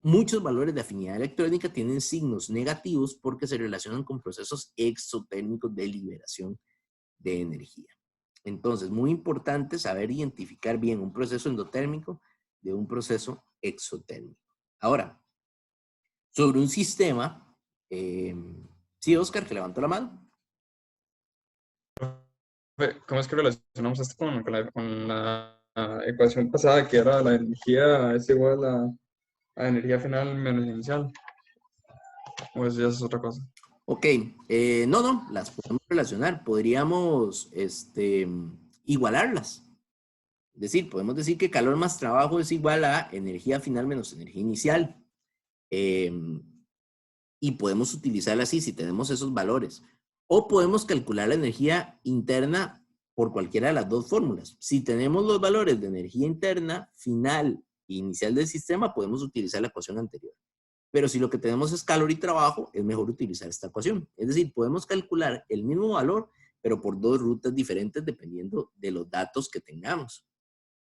muchos valores de afinidad electrónica tienen signos negativos porque se relacionan con procesos exotérmicos de liberación de energía. Entonces, muy importante saber identificar bien un proceso endotérmico de un proceso exotérmico. Ahora, sobre un sistema, sí, Oscar, que levantó la mano. ¿Cómo es que relacionamos esto con la ecuación pasada, que era la energía es igual a energía final menos inicial? ¿O eso ya es otra cosa? Ok, no, las podemos relacionar. Podríamos igualarlas. Es decir, podemos decir que calor más trabajo es igual a energía final menos energía inicial. Y podemos utilizarla así si tenemos esos valores. O podemos calcular la energía interna por cualquiera de las dos fórmulas. Si tenemos los valores de energía interna, final e inicial del sistema, podemos utilizar la ecuación anterior. Pero si lo que tenemos es calor y trabajo, es mejor utilizar esta ecuación. Es decir, podemos calcular el mismo valor, pero por dos rutas diferentes dependiendo de los datos que tengamos.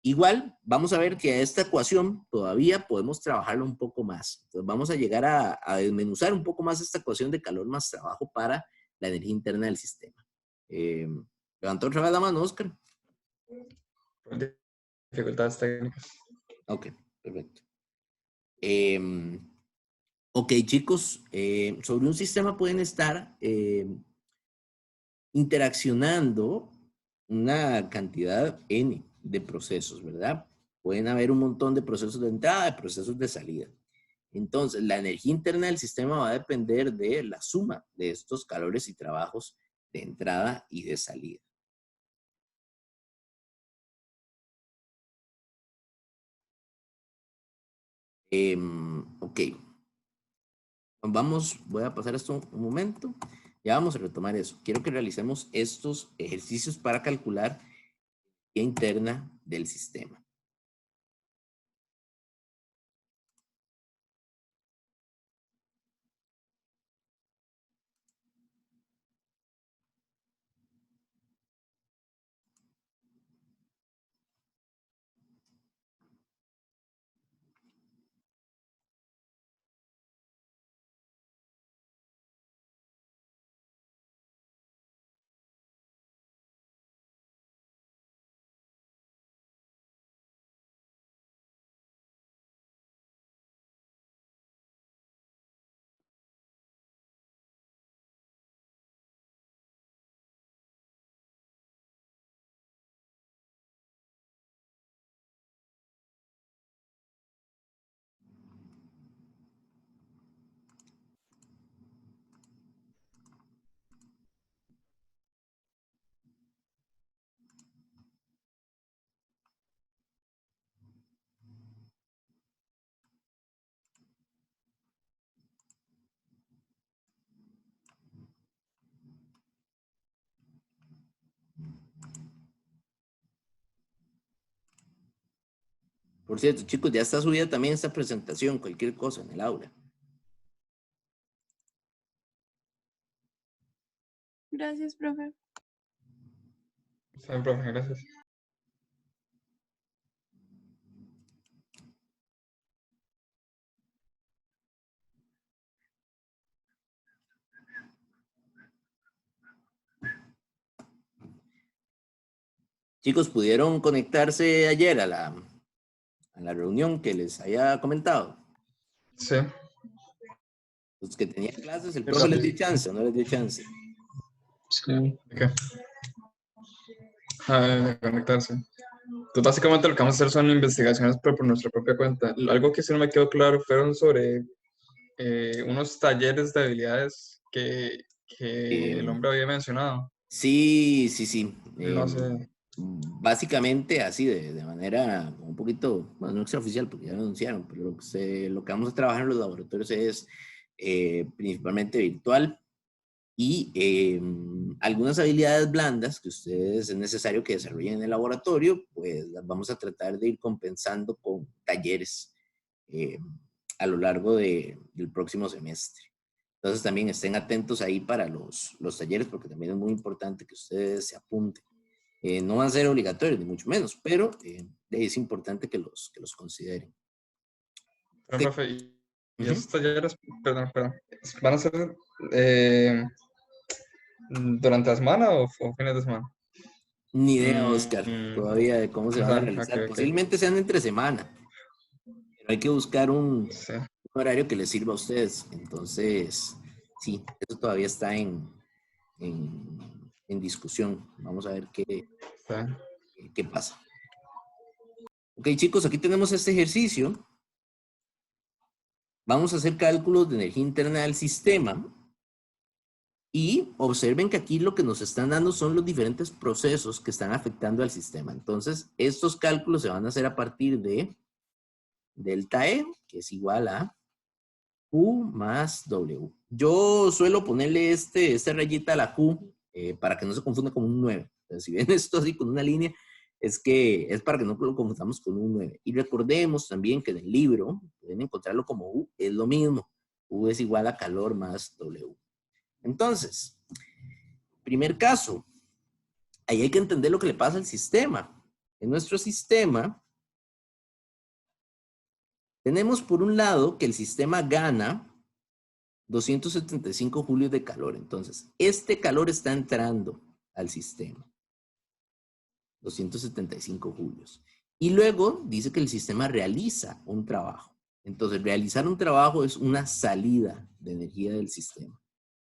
Igual, vamos a ver que a esta ecuación todavía podemos trabajarla un poco más. Entonces vamos a llegar a desmenuzar un poco más esta ecuación de calor más trabajo para la energía interna del sistema. Levantó otra vez la mano, Oscar. Dificultades técnicas. Ok, perfecto. Ok, chicos, sobre un sistema pueden estar interaccionando una cantidad N de procesos, ¿verdad? Pueden haber un montón de procesos de entrada, de procesos de salida. Entonces, la energía interna del sistema va a depender de la suma de estos calores y trabajos de entrada y de salida. Ok. Voy a pasar esto un momento. Ya vamos a retomar eso. Quiero que realicemos estos ejercicios para calcular la energía interna del sistema. Por cierto, chicos, ya está subida también esta presentación, cualquier cosa en el aula. Gracias, profe. Está bien, profe, gracias. Chicos, ¿pudieron conectarse ayer a la reunión que les había comentado? Sí. Los que tenían clases, el Sí, profe les profe. dio chance, ¿o no les dio chance? Sí. ¿De qué? De conectarse. Pues básicamente lo que vamos a hacer son investigaciones, pero por nuestra propia cuenta. Algo que sí no me quedó claro fueron sobre unos talleres de habilidades que el hombre había mencionado. Sí. No sé. Básicamente así, de manera un poquito, bueno, no extraoficial porque ya lo anunciaron, pero lo que vamos a trabajar en los laboratorios es principalmente virtual y algunas habilidades blandas que ustedes es necesario que desarrollen en el laboratorio, pues las vamos a tratar de ir compensando con talleres a lo largo del próximo semestre. Entonces también estén atentos ahí para los talleres porque también es muy importante que ustedes se apunten. No van a ser obligatorios, ni mucho menos, pero es importante que los consideren. Pero, Ok. profe, y esos talleres, perdón, ¿van a ser durante la semana o fines de semana? Ni idea, Oscar, todavía de cómo se van a realizar. Ok. Posiblemente sean entre semana, pero hay que buscar un Sí. horario que les sirva a ustedes. Entonces, sí, eso todavía está en discusión. Vamos a ver qué pasa. Ok, chicos, aquí tenemos este ejercicio. vamos a hacer cálculos de energía interna del sistema. Y observen que aquí lo que nos están dando son los diferentes procesos que están afectando al sistema. Entonces, estos cálculos se van a hacer a partir de delta E, que es igual a Q más W. Yo suelo ponerle esta rayita a la Q para que no se confunda con un 9. Entonces, si ven esto así con una línea, es para que no lo confundamos con un 9. Y recordemos también que en el libro, pueden encontrarlo como U, es lo mismo. U es igual a calor más W. Entonces, primer caso, ahí hay que entender lo que le pasa al sistema. En nuestro sistema, tenemos por un lado que el sistema gana 275 julios de calor. Entonces, este calor está entrando al sistema. 275 julios. Y luego dice que el sistema realiza un trabajo. Entonces, realizar un trabajo es una salida de energía del sistema.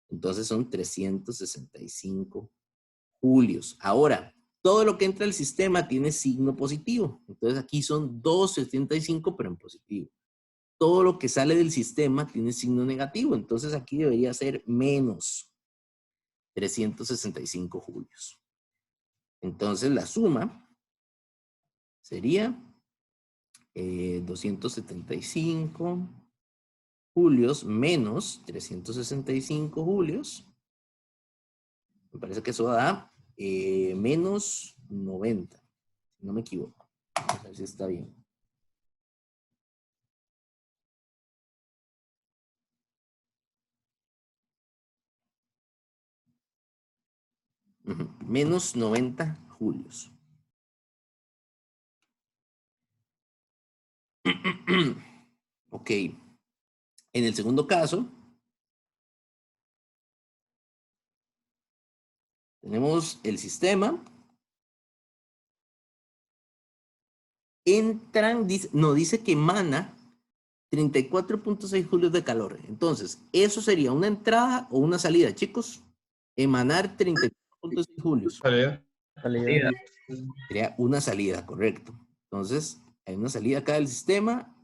Entonces son 365 julios. Ahora, todo lo que entra al sistema tiene signo positivo. Entonces aquí son 275, pero en positivo. Todo lo que sale del sistema tiene signo negativo. Entonces aquí debería ser menos 365 julios. Entonces la suma sería 275 julios menos 365 julios. Me parece que eso da menos 90, si no me equivoco. A ver si está bien. Menos 90 julios. Ok. En el segundo caso, tenemos el sistema. Entran, dice que emana 34.6 julios de calor. Entonces, ¿eso sería una entrada o una salida, chicos? Emanar 34.6 julios. Salida. Sería una salida, correcto. Entonces, hay una salida acá del sistema,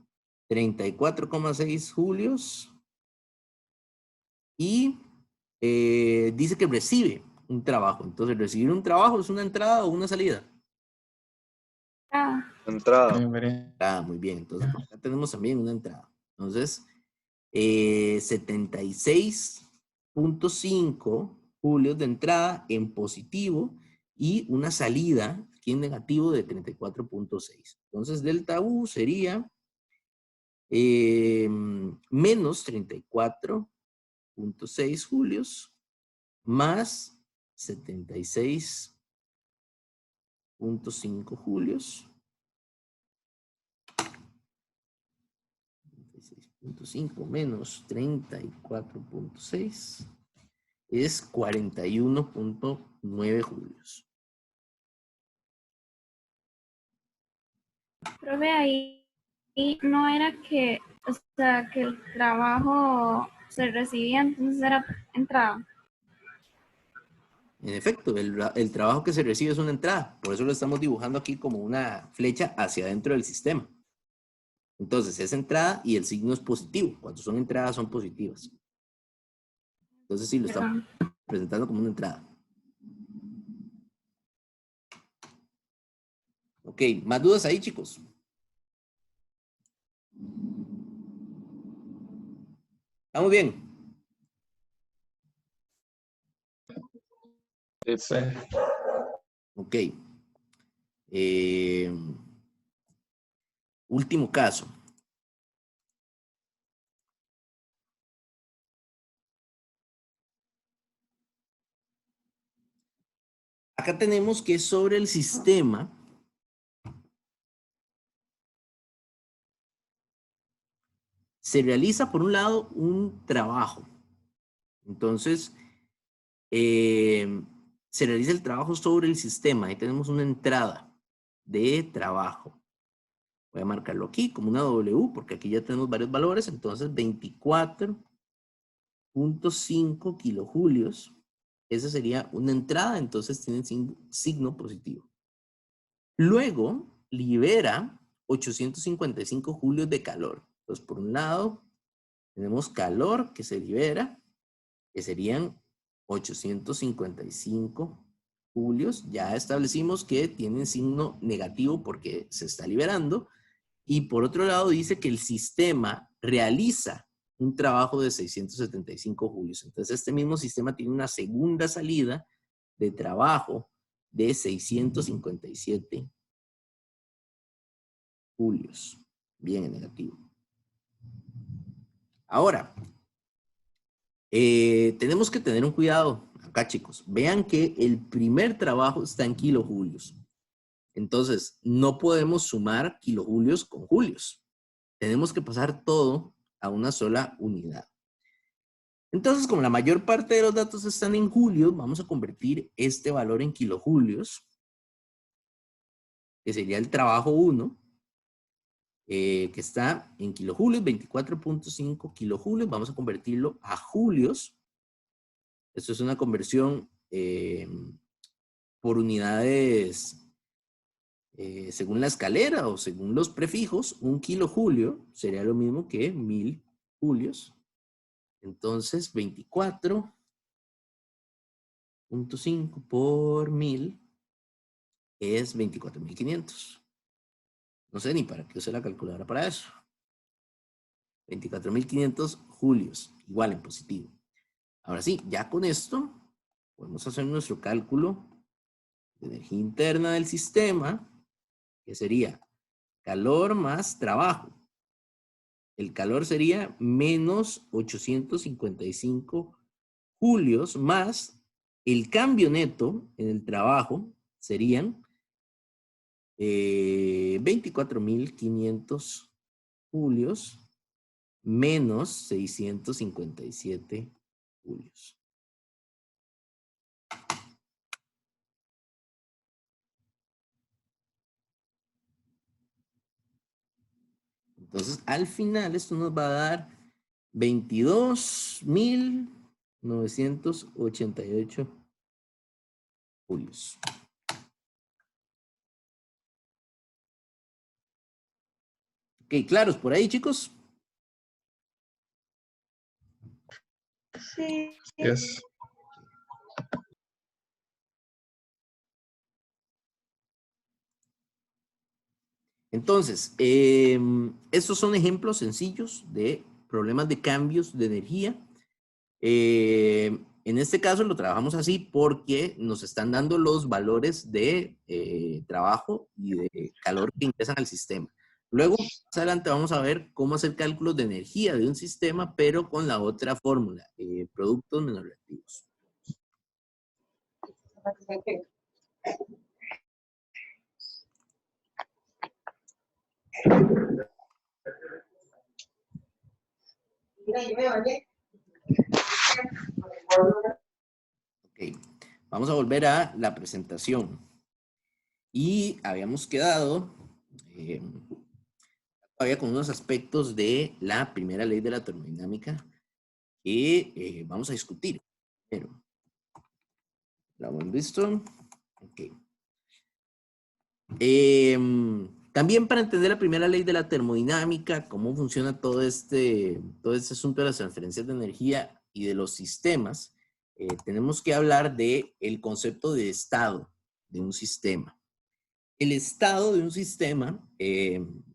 34,6 julios. Y dice que recibe un trabajo. Entonces, recibir un trabajo es una entrada o una salida. Entrada. Ah, muy bien. Entonces, acá tenemos también una entrada. Entonces, 76.5 julios de entrada en positivo y una salida aquí en negativo de 34.6. Entonces, delta U sería menos 34.6 julios más 76.5 julios. 36.5 menos 34.6 es 41.9 julios. Profe, ahí no era que, o sea, que el trabajo se recibía, entonces era entrada. En efecto, el trabajo que se recibe es una entrada. Por eso lo estamos dibujando aquí como una flecha hacia adentro del sistema. Entonces, es entrada y el signo es positivo. Cuando son entradas, son positivas. Entonces, sí, lo estamos presentando como una entrada. Ok, ¿más dudas ahí, chicos? ¿Estamos bien? Sí. Ok. Último caso. Acá tenemos que sobre el sistema se realiza, por un lado, un trabajo. Entonces, se realiza el trabajo sobre el sistema. Ahí tenemos una entrada de trabajo. Voy a marcarlo aquí como una W, porque aquí ya tenemos varios valores. Entonces, 24.5 kilojulios. Esa sería una entrada, entonces tiene signo positivo. Luego, libera 855 julios de calor. Entonces, por un lado, Tenemos calor que se libera, que serían 855 julios. Ya establecimos que tienen signo negativo porque se está liberando. Y por otro lado dice que el sistema realiza un trabajo de 675 julios. Entonces este mismo sistema tiene una segunda salida de trabajo de 657 julios. Bien en negativo. Ahora, tenemos que tener un cuidado acá, chicos. Vean que el primer trabajo está en kilojulios. Entonces, no podemos sumar kilojulios con julios. Tenemos que pasar todo a una sola unidad. Entonces, como la mayor parte de los datos están en julios, vamos a convertir este valor en kilojulios, que sería el trabajo 1, que está en kilojulios, 24.5 kilojulios. Vamos a convertirlo a julios. Esto es una conversión por unidades según la escalera o según los prefijos. Un kilojulio sería lo mismo que 1000 julios. Entonces, 24.5 por 1000 es 24.500. No sé ni para qué usé la calculadora para eso. 24.500 julios, igual en positivo. Ahora sí, ya con esto podemos hacer nuestro cálculo de energía interna del sistema, que sería calor más trabajo. El calor sería menos 855 julios más el cambio neto en el trabajo serían 24.500 julios menos 657 julios. Entonces, al final, esto nos va a dar 22.988 julios. Ok, ¿claros por ahí, chicos? Sí. Yes. Entonces, estos son ejemplos sencillos de problemas de cambios de energía. En este caso lo trabajamos así porque nos están dando los valores de trabajo y de calor que ingresan al sistema. Luego, más adelante vamos a ver cómo hacer cálculos de energía de un sistema, pero con la otra fórmula, productos menos reactivos. Ok, vamos a volver a la presentación. Y habíamos quedado todavía con unos aspectos de la primera ley de la termodinámica que vamos a discutir. Pero, ¿la hemos visto? Ok. También para entender la primera ley de la termodinámica, cómo funciona todo este asunto de las transferencias de energía y de los sistemas, tenemos que hablar del concepto de estado de un sistema. El estado de un sistema,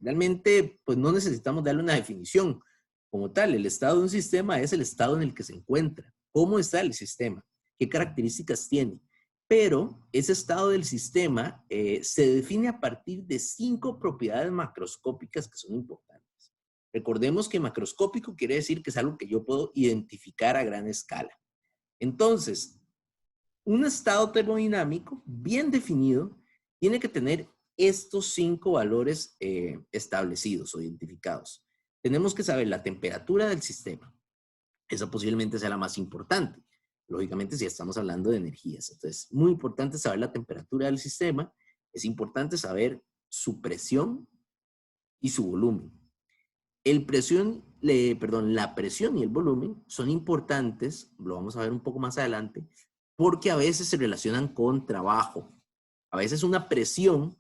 realmente, pues no necesitamos darle una definición como tal. El estado de un sistema es el estado en el que se encuentra. ¿Cómo está el sistema? ¿Qué características tiene? Pero ese estado del sistema se define a partir de 5 propiedades macroscópicas que son importantes. Recordemos que macroscópico quiere decir que es algo que yo puedo identificar a gran escala. Entonces, un estado termodinámico bien definido tiene que tener estos 5 valores establecidos o identificados. Tenemos que saber la temperatura del sistema. Esa posiblemente sea la más importante. Lógicamente, si estamos hablando de energías. Entonces, muy importante saber la temperatura del sistema. Es importante saber su presión y su volumen. La presión y el volumen son importantes, lo vamos a ver un poco más adelante, porque a veces se relacionan con trabajo. A veces una presión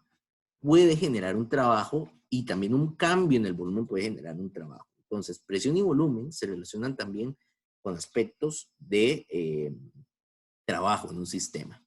puede generar un trabajo y también un cambio en el volumen puede generar un trabajo. Entonces, presión y volumen se relacionan también con aspectos de trabajo en un sistema.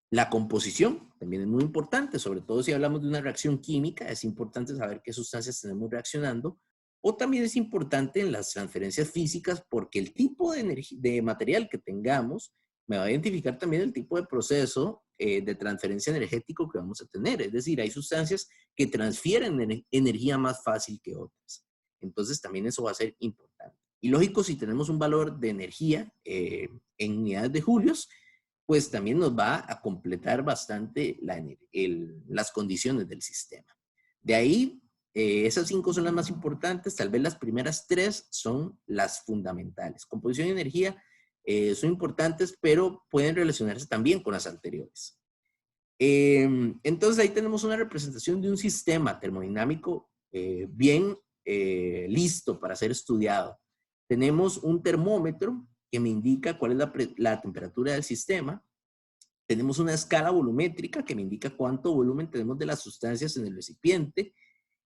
La composición también es muy importante, sobre todo si hablamos de una reacción química, es importante saber qué sustancias tenemos reaccionando, o también es importante en las transferencias físicas porque el tipo de material que tengamos me va a identificar también el tipo de proceso de transferencia energético que vamos a tener. Es decir, hay sustancias que transfieren energía más fácil que otras. Entonces también eso va a ser importante. Y lógico, si tenemos un valor de energía en unidades de julios, pues también nos va a completar bastante las condiciones del sistema. De ahí, esas 5 son las más importantes, tal vez las primeras 3 son las fundamentales. Composición y energía son importantes, pero pueden relacionarse también con las anteriores. Entonces ahí tenemos una representación de un sistema termodinámico bien listo para ser estudiado. Tenemos un termómetro que me indica cuál es la temperatura del sistema. Tenemos una escala volumétrica que me indica cuánto volumen tenemos de las sustancias en el recipiente.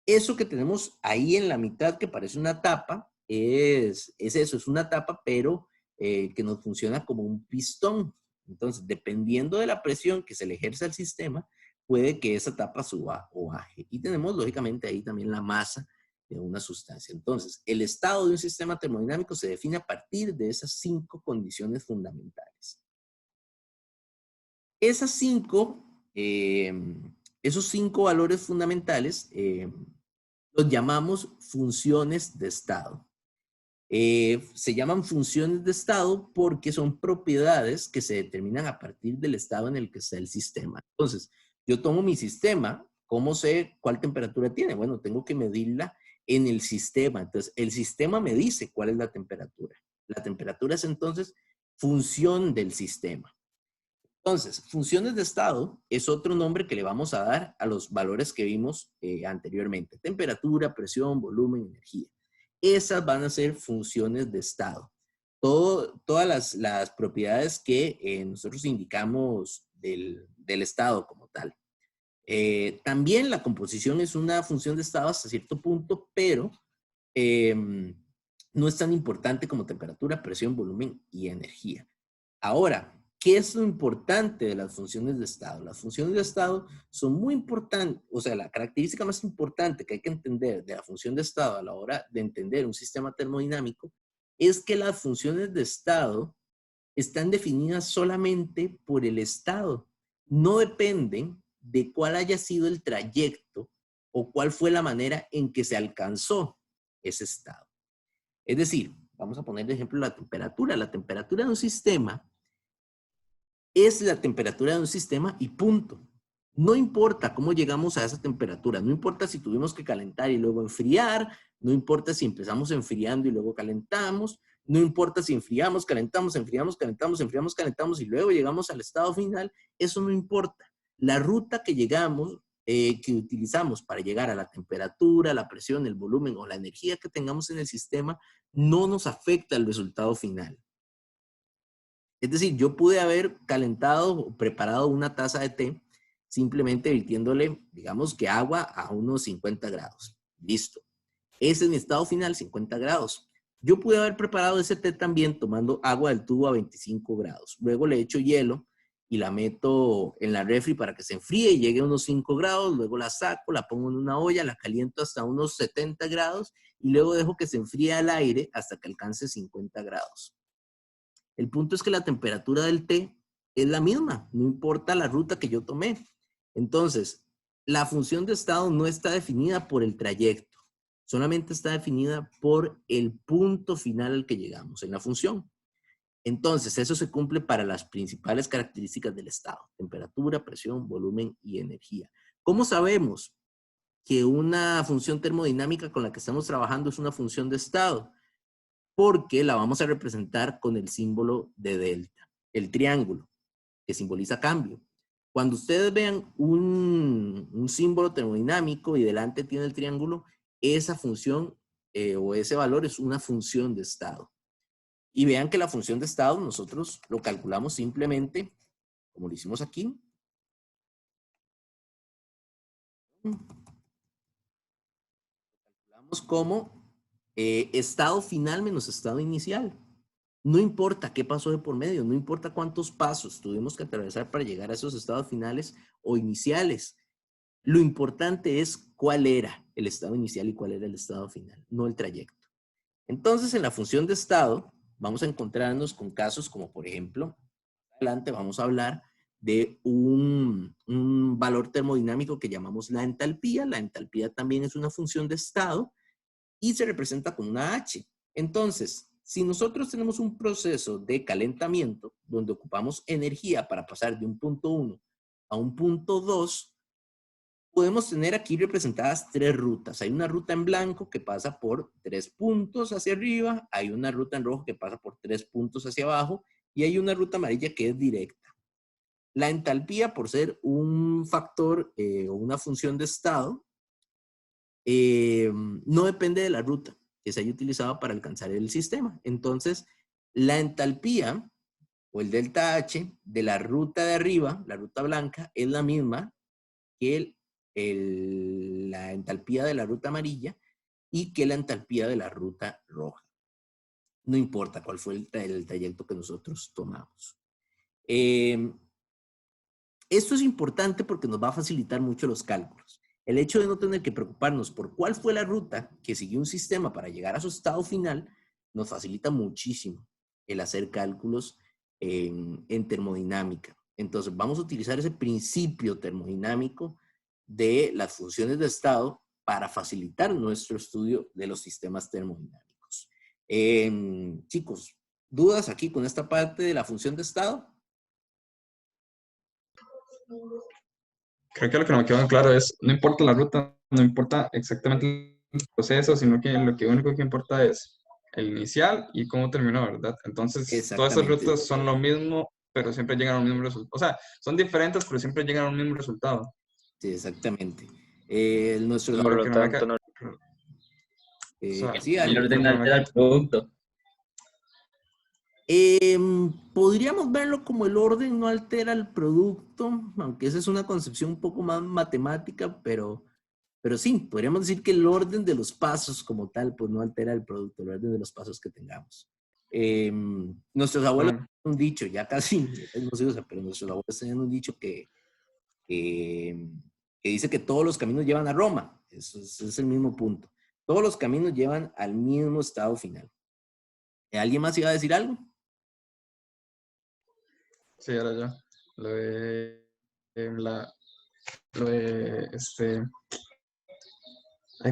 Eso que tenemos ahí en la mitad que parece una tapa, es eso, es una tapa, pero que nos funciona como un pistón. Entonces, dependiendo de la presión que se le ejerce al sistema, puede que esa tapa suba o baje. Y tenemos, lógicamente, ahí también la masa de una sustancia. Entonces, el estado de un sistema termodinámico se define a partir de esas 5 condiciones fundamentales. Esos 5 valores fundamentales los llamamos funciones de estado. Se llaman funciones de estado porque son propiedades que se determinan a partir del estado en el que está el sistema. Entonces, yo tomo mi sistema, ¿cómo sé cuál temperatura tiene? Bueno, tengo que medirla en el sistema. Entonces, el sistema me dice cuál es la temperatura. La temperatura es entonces función del sistema. Entonces, funciones de estado es otro nombre que le vamos a dar a los valores que vimos anteriormente. Temperatura, presión, volumen, energía. Esas van a ser funciones de estado. Todas las propiedades que nosotros indicamos del estado como tal. También la composición es una función de estado hasta cierto punto, pero no es tan importante como temperatura, presión, volumen y energía. Ahora, ¿qué es lo importante de las funciones de estado? Las funciones de estado son muy importantes, o sea, la característica más importante que hay que entender de la función de estado a la hora de entender un sistema termodinámico es que las funciones de estado están definidas solamente por el estado. No dependen de cuál haya sido el trayecto o cuál fue la manera en que se alcanzó ese estado. Es decir, vamos a poner de ejemplo la temperatura. La temperatura de un sistema es la temperatura de un sistema y punto. No importa cómo llegamos a esa temperatura, no importa si tuvimos que calentar y luego enfriar, no importa si empezamos enfriando y luego calentamos, no importa si enfriamos, calentamos, enfriamos, calentamos, enfriamos, calentamos y luego llegamos al estado final, eso no importa. La ruta que llegamos, que utilizamos para llegar a la temperatura, la presión, el volumen o la energía que tengamos en el sistema, no nos afecta al resultado final. Es decir, yo pude haber calentado o preparado una taza de té simplemente virtiéndole, digamos que agua a unos 50 grados. Listo. Ese es mi estado final, 50 grados. Yo pude haber preparado ese té también tomando agua del tubo a 25 grados. Luego le echo hielo y la meto en la refri para que se enfríe y llegue a unos 5 grados. Luego la saco, la pongo en una olla, la caliento hasta unos 70 grados y luego dejo que se enfríe al aire hasta que alcance 50 grados. El punto es que la temperatura del té es la misma, no importa la ruta que yo tomé. Entonces, la función de estado no está definida por el trayecto, solamente está definida por el punto final al que llegamos en la función. Entonces, eso se cumple para las principales características del estado: temperatura, presión, volumen y energía. ¿Cómo sabemos que una función termodinámica con la que estamos trabajando es una función de estado? Porque la vamos a representar con el símbolo de delta, el triángulo, que simboliza cambio. Cuando ustedes vean un símbolo termodinámico y delante tiene el triángulo, esa función o ese valor es una función de estado. Y vean que la función de estado nosotros lo calculamos simplemente, como lo hicimos aquí. Lo calculamos como estado final menos estado inicial. No importa qué pasó de por medio, no importa cuántos pasos tuvimos que atravesar para llegar a esos estados finales o iniciales. Lo importante es cuál era el estado inicial y cuál era el estado final, no el trayecto. Entonces, en la función de estado, vamos a encontrarnos con casos como, por ejemplo, adelante vamos a hablar de un valor termodinámico que llamamos la entalpía. La entalpía también es una función de estado y se representa con una H. Entonces, si nosotros tenemos un proceso de calentamiento donde ocupamos energía para pasar de un punto 1 a un punto 2, podemos tener aquí representadas 3 rutas. Hay una ruta en blanco que pasa por 3 puntos hacia arriba, hay una ruta en rojo que pasa por 3 puntos hacia abajo y hay una ruta amarilla que es directa. La entalpía, por ser un factor o una función de estado, no depende de la ruta que se haya utilizado para alcanzar el sistema. Entonces, la entalpía o el delta H de la ruta de arriba, la ruta blanca, es la misma que la entalpía de la ruta amarilla y que la entalpía de la ruta roja. No importa cuál fue el trayecto que nosotros tomamos. Esto es importante porque nos va a facilitar mucho los cálculos. El hecho de no tener que preocuparnos por cuál fue la ruta que siguió un sistema para llegar a su estado final, nos facilita muchísimo el hacer cálculos en termodinámica. Entonces, vamos a utilizar ese principio termodinámico de las funciones de estado para facilitar nuestro estudio de los sistemas termodinámicos. Chicos, ¿dudas aquí con esta parte de la función de estado? Creo que lo que no me quedó claro es, no importa la ruta, no importa exactamente el proceso, sino que lo único que importa es el inicial y cómo terminó, ¿verdad? Entonces, todas esas rutas son lo mismo, pero siempre llegan a un mismo resultado. O sea, son diferentes, pero siempre llegan a un mismo resultado. Sí, exactamente. Por lo tanto, no. Sí, el orden altera el producto. Podríamos verlo como el orden no altera el producto, aunque esa es una concepción un poco más matemática, pero sí, podríamos decir que el orden de los pasos como tal, pues no altera el producto, el orden de los pasos que tengamos. Nuestros abuelos tenían un dicho, ya casi no se usa, pero nuestros abuelos tenían un dicho que dice que todos los caminos llevan a Roma. Eso es el mismo punto. Todos los caminos llevan al mismo estado final. ¿Alguien más iba a decir algo? Sí, ahora yo. Lo de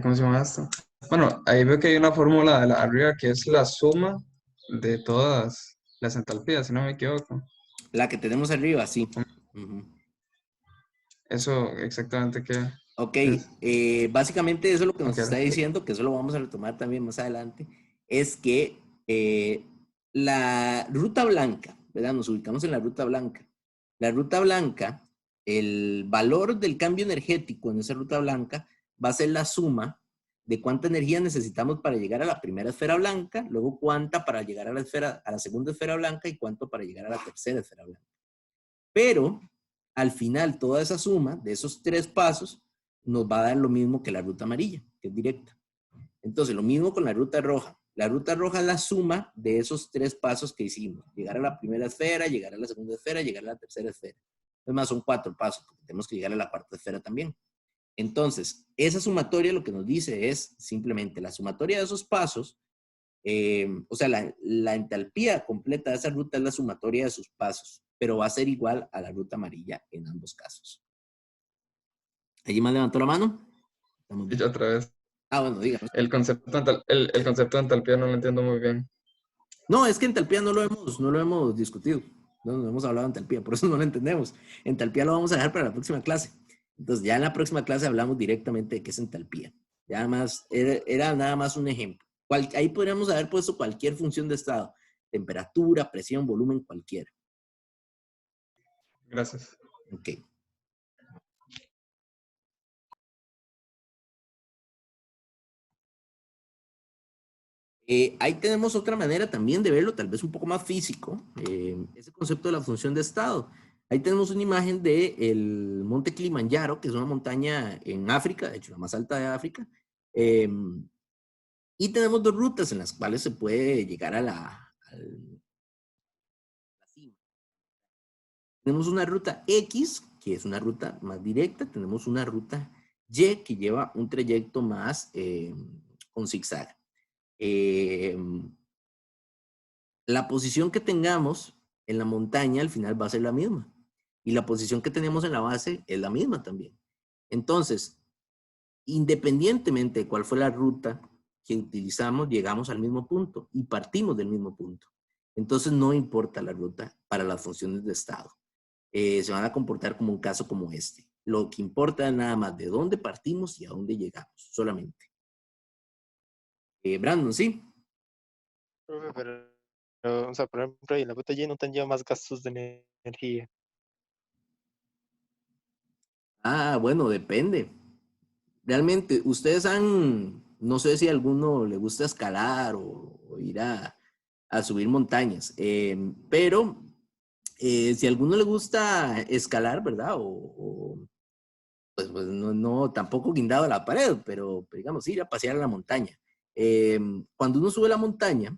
¿cómo se llama esto? Bueno, ahí veo que hay una fórmula de arriba que es la suma de todas las entalpías, si no me equivoco. La que tenemos arriba, sí. Eso exactamente qué. Ok, básicamente eso es lo que nos está diciendo, que eso lo vamos a retomar también más adelante, es que la ruta blanca, ¿verdad? Nos ubicamos en la ruta blanca. La ruta blanca, el valor del cambio energético en esa ruta blanca va a ser la suma de cuánta energía necesitamos para llegar a la primera esfera blanca, luego cuánta para llegar a la segunda esfera blanca y cuánto para llegar a la tercera esfera blanca. Pero al final toda esa suma de esos 3 pasos nos va a dar lo mismo que la ruta amarilla, que es directa. Entonces, lo mismo con la ruta roja. La ruta roja es la suma de esos 3 pasos que hicimos. Llegar a la primera esfera, llegar a la segunda esfera, llegar a la tercera esfera. Además, son 4 pasos, porque tenemos que llegar a la cuarta esfera también. Entonces, esa sumatoria lo que nos dice es simplemente la sumatoria de esos pasos, o sea, la entalpía completa de esa ruta es la sumatoria de sus pasos, pero va a ser igual a la ruta amarilla en ambos casos. ¿Alguien más levantó la mano? Y yo otra vez. Bueno, díganos. El concepto de entalpía no lo entiendo muy bien. No, es que entalpía no lo hemos discutido. No hemos hablado de entalpía, por eso no lo entendemos. Entalpía lo vamos a dejar para la próxima clase. Entonces, ya en la próxima clase hablamos directamente de qué es entalpía. Ya más, era nada más un ejemplo. Ahí podríamos haber puesto cualquier función de estado. Temperatura, presión, volumen, cualquiera. Gracias. Ok. Ahí tenemos otra manera también de verlo, tal vez un poco más físico, ese concepto de la función de estado. Ahí tenemos una imagen del monte Kilimanjaro, que es una montaña en África, de hecho la más alta de África, y Y tenemos dos rutas en las cuales se puede llegar a la cima. Tenemos una ruta X, que es una ruta más directa. Tenemos una ruta Y, que lleva un trayecto más con zigzag. La posición que tengamos en la montaña al final va a ser la misma. Y la posición que tenemos en la base es la misma también. Entonces, independientemente de cuál fue la ruta que utilizamos, llegamos al mismo punto y partimos del mismo punto. Entonces, no importa la ruta para las funciones de estado. Se van a comportar como un caso como este. Lo que importa es nada más de dónde partimos y a dónde llegamos, solamente. Brandon, ¿sí? Profe, pero, o sea, por ejemplo, y la ruta Y no tendría más gastos de energía. Ah, bueno, depende. Realmente, ustedes han, no sé si a alguno le gusta escalar o ir a subir montañas, pero si a alguno le gusta escalar, ¿verdad? Pues no, tampoco guindado a la pared, pero digamos, ir a pasear a la montaña. Cuando uno sube la montaña,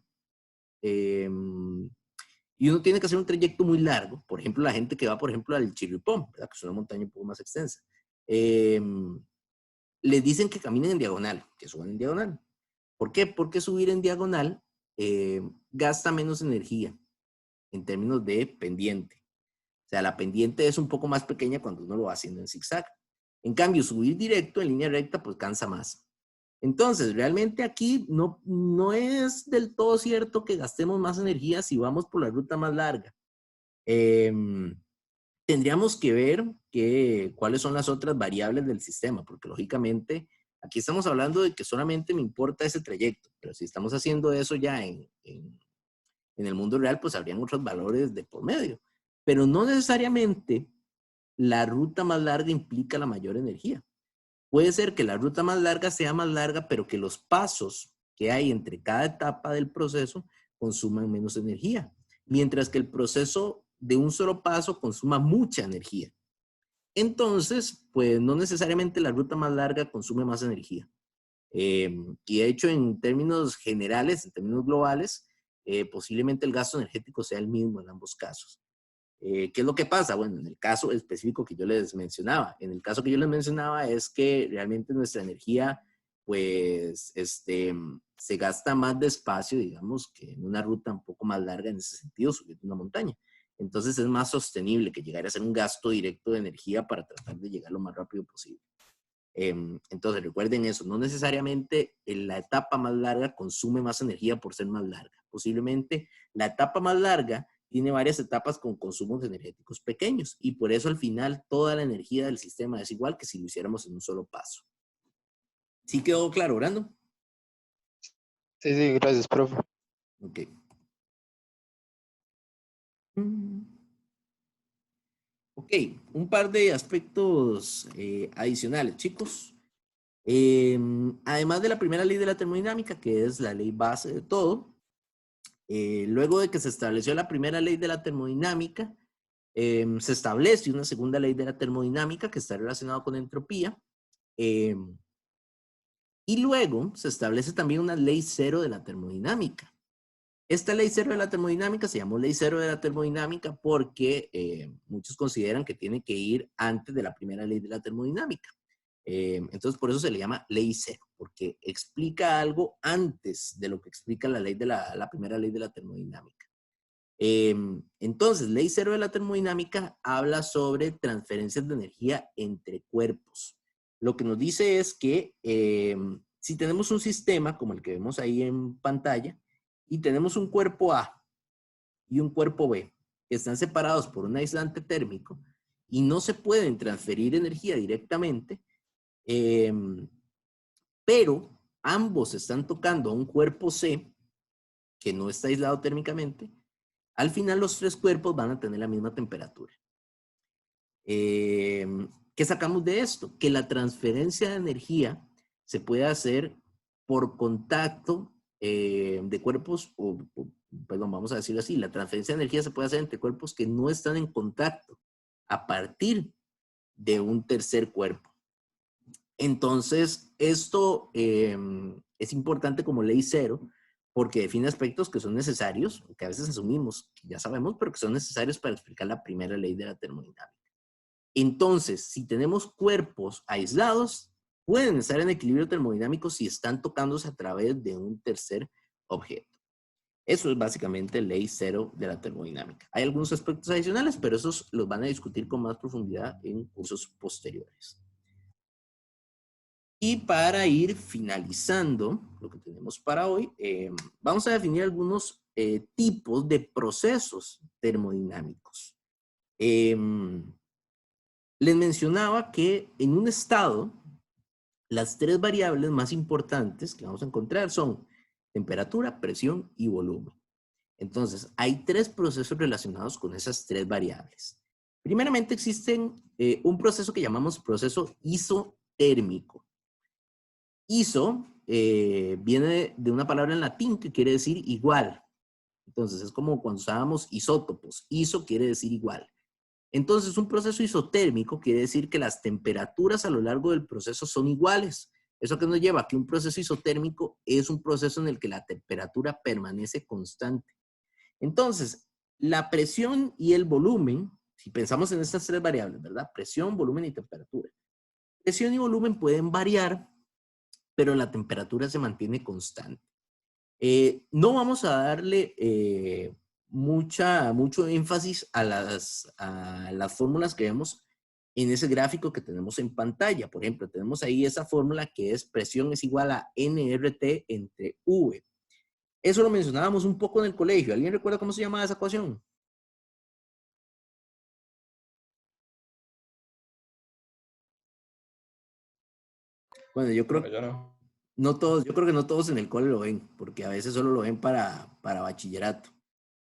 y uno tiene que hacer un trayecto muy largo, por ejemplo, la gente que va, por ejemplo, al Chirripón, ¿verdad? Que es una montaña un poco más extensa. Les dicen que caminen en diagonal, que suban en diagonal. ¿Por qué? Porque subir en diagonal gasta menos energía en términos de pendiente. O sea, la pendiente es un poco más pequeña cuando uno lo va haciendo en zigzag. En cambio, subir directo en línea recta, pues cansa más. Entonces, realmente aquí no es del todo cierto que gastemos más energía si vamos por la ruta más larga. Tendríamos que ver cuáles son las otras variables del sistema, porque lógicamente aquí estamos hablando de que solamente me importa ese trayecto, pero si estamos haciendo eso ya en el mundo real, pues habrían otros valores de por medio. Pero no necesariamente la ruta más larga implica la mayor energía. Puede ser que la ruta más larga sea más larga, pero que los pasos que hay entre cada etapa del proceso consuman menos energía, mientras que el proceso de un solo paso consuma mucha energía. Entonces, pues no necesariamente la ruta más larga consume más energía. Y de hecho, en términos generales, en términos globales, posiblemente el gasto energético sea el mismo en ambos casos. ¿Qué es lo que pasa? Bueno, en el caso específico que yo les mencionaba, es que realmente nuestra energía, pues, se gasta más despacio, digamos, que en una ruta un poco más larga en ese sentido, subiendo una montaña. Entonces es más sostenible que llegar a ser un gasto directo de energía para tratar de llegar lo más rápido posible. Entonces recuerden eso, no necesariamente la etapa más larga consume más energía por ser más larga. Posiblemente la etapa más larga tiene varias etapas con consumos energéticos pequeños y por eso al final toda la energía del sistema es igual que si lo hiciéramos en un solo paso. ¿Sí quedó claro, Brando? Sí, gracias, profe. Ok. Ok, un par de aspectos adicionales, chicos. Además de la primera ley de la termodinámica, que es la ley base de todo, luego de que se estableció la primera ley de la termodinámica, se establece una segunda ley de la termodinámica que está relacionada con entropía, y luego se establece también una ley cero de la termodinámica. Esta ley cero de la termodinámica se llamó ley cero de la termodinámica porque muchos consideran que tiene que ir antes de la primera ley de la termodinámica. Entonces, por eso se le llama ley cero, porque explica algo antes de lo que explica la ley de la primera ley de la termodinámica. Entonces, ley cero de la termodinámica habla sobre transferencias de energía entre cuerpos. Lo que nos dice es que si tenemos un sistema como el que vemos ahí en pantalla y tenemos un cuerpo A y un cuerpo B que están separados por un aislante térmico y no se pueden transferir energía directamente, pero ambos están tocando a un cuerpo C que no está aislado térmicamente, al final los tres cuerpos van a tener la misma temperatura. ¿Qué sacamos de esto? Que la transferencia de energía se puede hacer por contacto de cuerpos, perdón, vamos a decirlo así, la transferencia de energía se puede hacer entre cuerpos que no están en contacto a partir de un tercer cuerpo. Entonces, esto es importante como ley cero porque define aspectos que son necesarios, que a veces asumimos, que ya sabemos, pero que son necesarios para explicar la primera ley de la termodinámica. Entonces, si tenemos cuerpos aislados, pueden estar en equilibrio termodinámico si están tocándose a través de un tercer objeto. Eso es básicamente ley cero de la termodinámica. Hay algunos aspectos adicionales, pero esos los van a discutir con más profundidad en cursos posteriores. Y para ir finalizando lo que tenemos para hoy, vamos a definir algunos tipos de procesos termodinámicos. Les mencionaba que en un estado, las tres variables más importantes que vamos a encontrar son temperatura, presión y volumen. Entonces, hay tres procesos relacionados con esas tres variables. Primeramente, existen un proceso que llamamos proceso isotérmico. Iso viene de una palabra en latín que quiere decir igual. Entonces, es como cuando usábamos isótopos. Iso quiere decir igual. Entonces, un proceso isotérmico quiere decir que las temperaturas a lo largo del proceso son iguales. ¿Eso que nos lleva? A que un proceso isotérmico es un proceso en el que la temperatura permanece constante. Entonces, la presión y el volumen, si pensamos en estas tres variables, ¿verdad? Presión, volumen y temperatura. Presión y volumen pueden variar, pero la temperatura se mantiene constante. No vamos a darle mucho énfasis a las fórmulas que vemos en ese gráfico que tenemos en pantalla. Por ejemplo, tenemos ahí esa fórmula que es presión es igual a nRT entre V. Eso lo mencionábamos un poco en el colegio. ¿Alguien recuerda cómo se llamaba esa ecuación? Bueno, yo creo, Bueno, yo no. no todos, yo creo que no todos en el cole lo ven, porque a veces solo lo ven para bachillerato,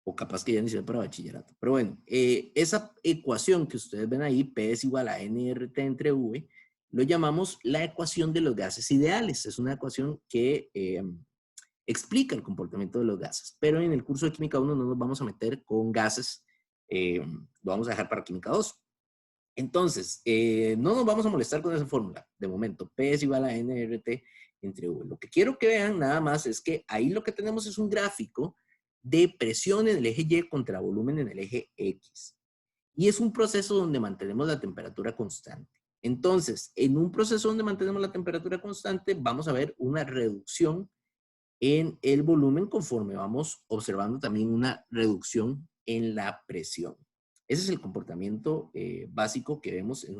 o capaz que ya ni se ve para bachillerato. Pero bueno, esa ecuación que ustedes ven ahí, P es igual a nRT entre V, lo llamamos la ecuación de los gases ideales. Es una ecuación que explica el comportamiento de los gases. Pero en el curso de Química 1 no nos vamos a meter con gases, lo vamos a dejar para Química 2. Entonces, no nos vamos a molestar con esa fórmula. De momento, P es igual a nRT entre V. Lo que quiero que vean nada más es que ahí lo que tenemos es un gráfico de presión en el eje Y contra volumen en el eje X. Y es un proceso donde mantenemos la temperatura constante. Entonces, en un proceso donde mantenemos la temperatura constante, vamos a ver una reducción en el volumen conforme vamos observando también una reducción en la presión. Ese es el comportamiento básico que vemos en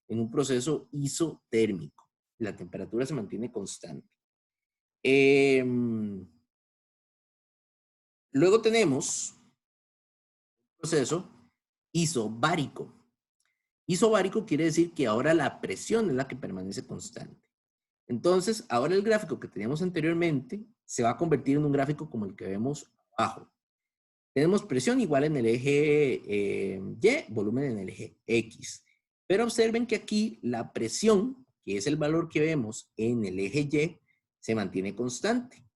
un proceso isotérmico. La temperatura se mantiene constante. Luego tenemos un proceso isobárico. Isobárico quiere decir que ahora la presión es la que permanece constante. Entonces, ahora el gráfico que teníamos anteriormente se va a convertir en un gráfico como el que vemos abajo. Tenemos presión igual en el eje Y, volumen en el eje X. Pero observen que aquí la presión, que es el valor que vemos en el eje Y, se mantiene constante.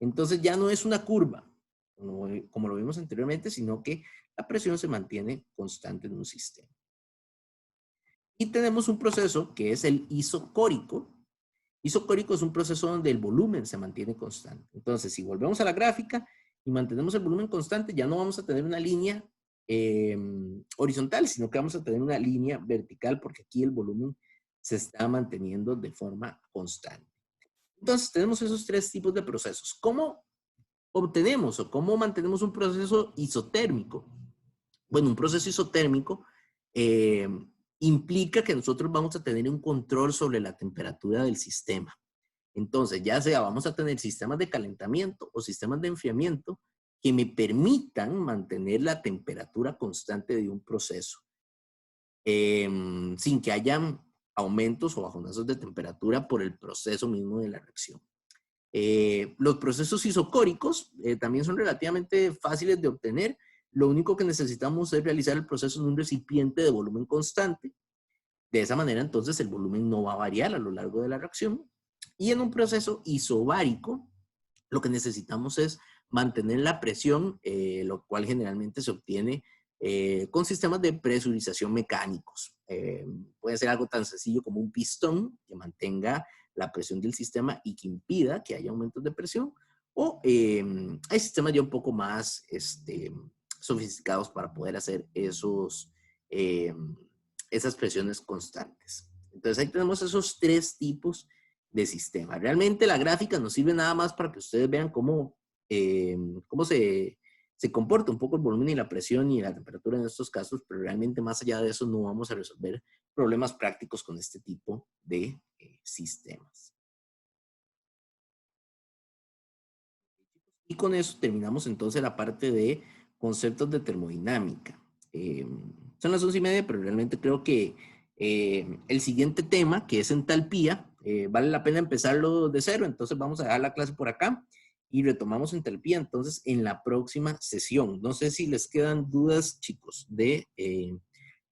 Entonces ya no es una curva, como lo vimos anteriormente, sino que la presión se mantiene constante en un sistema. Y tenemos un proceso que es el isocórico. Isocórico es un proceso donde el volumen se mantiene constante. Entonces, si volvemos a la gráfica y mantenemos el volumen constante, ya no vamos a tener una línea horizontal, sino que vamos a tener una línea vertical porque aquí el volumen se está manteniendo de forma constante. Entonces, tenemos esos tres tipos de procesos. ¿Cómo obtenemos o cómo mantenemos un proceso isotérmico? Bueno, un proceso isotérmico implica que nosotros vamos a tener un control sobre la temperatura del sistema. Entonces, ya sea vamos a tener sistemas de calentamiento o sistemas de enfriamiento que me permitan mantener la temperatura constante de un proceso sin que hayan aumentos o bajonazos de temperatura por el proceso mismo de la reacción. Los procesos isocóricos también son relativamente fáciles de obtener. Lo único que necesitamos es realizar el proceso en un recipiente de volumen constante. De esa manera, entonces, el volumen no va a variar a lo largo de la reacción. Y en un proceso isobárico, lo que necesitamos es mantener la presión, lo cual generalmente se obtiene con sistemas de presurización mecánicos. Puede ser algo tan sencillo como un pistón que mantenga la presión del sistema y que impida que haya aumentos de presión, o hay sistemas ya un poco más sofisticados para poder hacer esas presiones constantes. Entonces ahí tenemos esos tres tipos de sistema. Realmente la gráfica nos sirve nada más para que ustedes vean cómo se comporta un poco el volumen y la presión y la temperatura en estos casos, pero realmente más allá de eso no vamos a resolver problemas prácticos con este tipo de sistemas. Y con eso terminamos entonces la parte de conceptos de termodinámica. Son las 11:30, pero realmente creo que el siguiente tema, que es entalpía, vale la pena empezarlo de cero, entonces vamos a dejar la clase por acá y retomamos entalpía entonces en la próxima sesión. No sé si les quedan dudas, chicos, de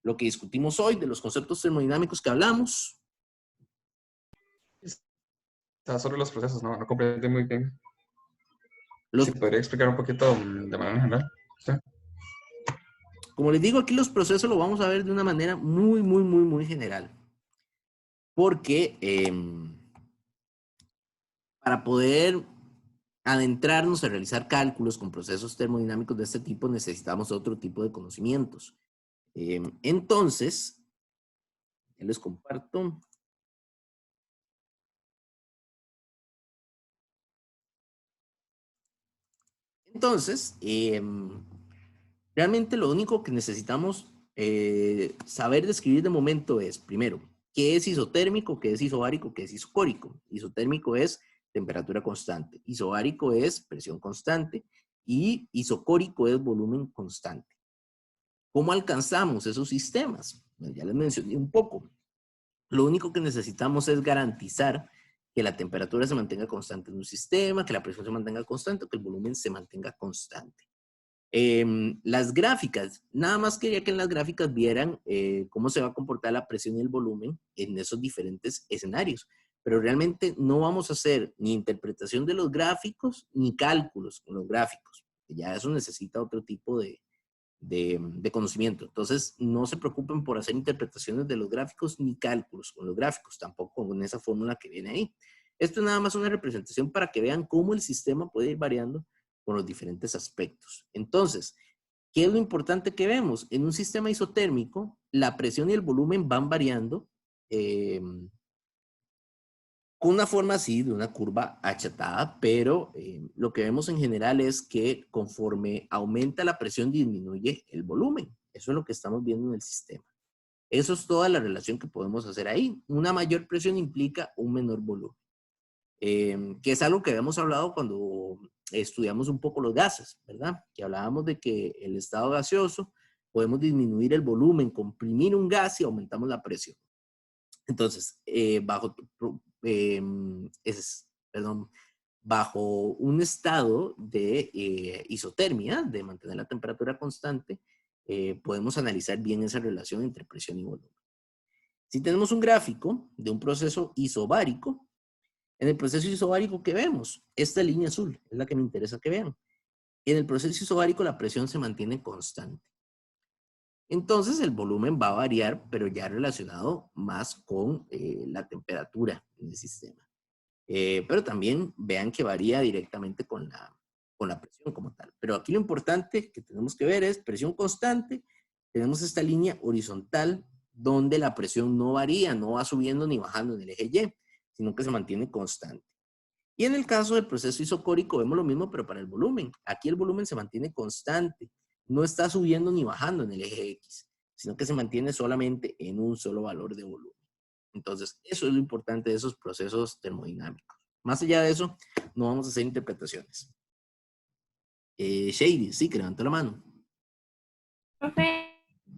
lo que discutimos hoy, de los conceptos termodinámicos que hablamos. Está sobre los procesos, no comprendí muy bien. Los, ¿Se podría explicar un poquito de manera general? ¿Sí? Como les digo, aquí los procesos lo vamos a ver de una manera muy general. Porque para poder adentrarnos a realizar cálculos con procesos termodinámicos de este tipo, necesitamos otro tipo de conocimientos. Entonces, ya les comparto. Entonces, realmente lo único que necesitamos saber describir de momento es, primero, qué es isotérmico, qué es isobárico, qué es isocórico. Isotérmico es temperatura constante, isobárico es presión constante y isocórico es volumen constante. ¿Cómo alcanzamos esos sistemas? Bueno, ya les mencioné un poco. Lo único que necesitamos es garantizar que la temperatura se mantenga constante en un sistema, que la presión se mantenga constante, que el volumen se mantenga constante. Las gráficas, nada más quería que en las gráficas vieran cómo se va a comportar la presión y el volumen en esos diferentes escenarios, pero realmente no vamos a hacer ni interpretación de los gráficos ni cálculos con los gráficos, ya eso necesita otro tipo de conocimiento. Entonces, no se preocupen por hacer interpretaciones de los gráficos ni cálculos con los gráficos, tampoco con esa fórmula que viene ahí. Esto es nada más una representación para que vean cómo el sistema puede ir variando con los diferentes aspectos. Entonces, ¿qué es lo importante que vemos? En un sistema isotérmico, la presión y el volumen van variando con una forma así, de una curva achatada, pero lo que vemos en general es que conforme aumenta la presión, disminuye el volumen. Eso es lo que estamos viendo en el sistema. Eso es toda la relación que podemos hacer ahí. Una mayor presión implica un menor volumen. Que es algo que habíamos hablado cuando estudiamos un poco los gases, ¿verdad? Que hablábamos de que el estado gaseoso podemos disminuir el volumen, comprimir un gas y aumentamos la presión. Entonces, bajo un estado de isotermia, de mantener la temperatura constante, podemos analizar bien esa relación entre presión y volumen. Si tenemos un gráfico de un proceso isobárico, en el proceso isobárico, ¿qué vemos? Esta línea azul es la que me interesa que vean. En el proceso isobárico la presión se mantiene constante. Entonces el volumen va a variar, pero ya relacionado más con la temperatura en el sistema. Pero también vean que varía directamente con la presión como tal. Pero aquí lo importante que tenemos que ver es presión constante. Tenemos esta línea horizontal donde la presión no varía, no va subiendo ni bajando en el eje Y, sino que se mantiene constante. Y en el caso del proceso isocórico vemos lo mismo, pero para el volumen. Aquí el volumen se mantiene constante. No está subiendo ni bajando en el eje X, sino que se mantiene solamente en un solo valor de volumen. Entonces, eso es lo importante de esos procesos termodinámicos. Más allá de eso, no vamos a hacer interpretaciones. Shady, sí, que levantó la mano. Profe,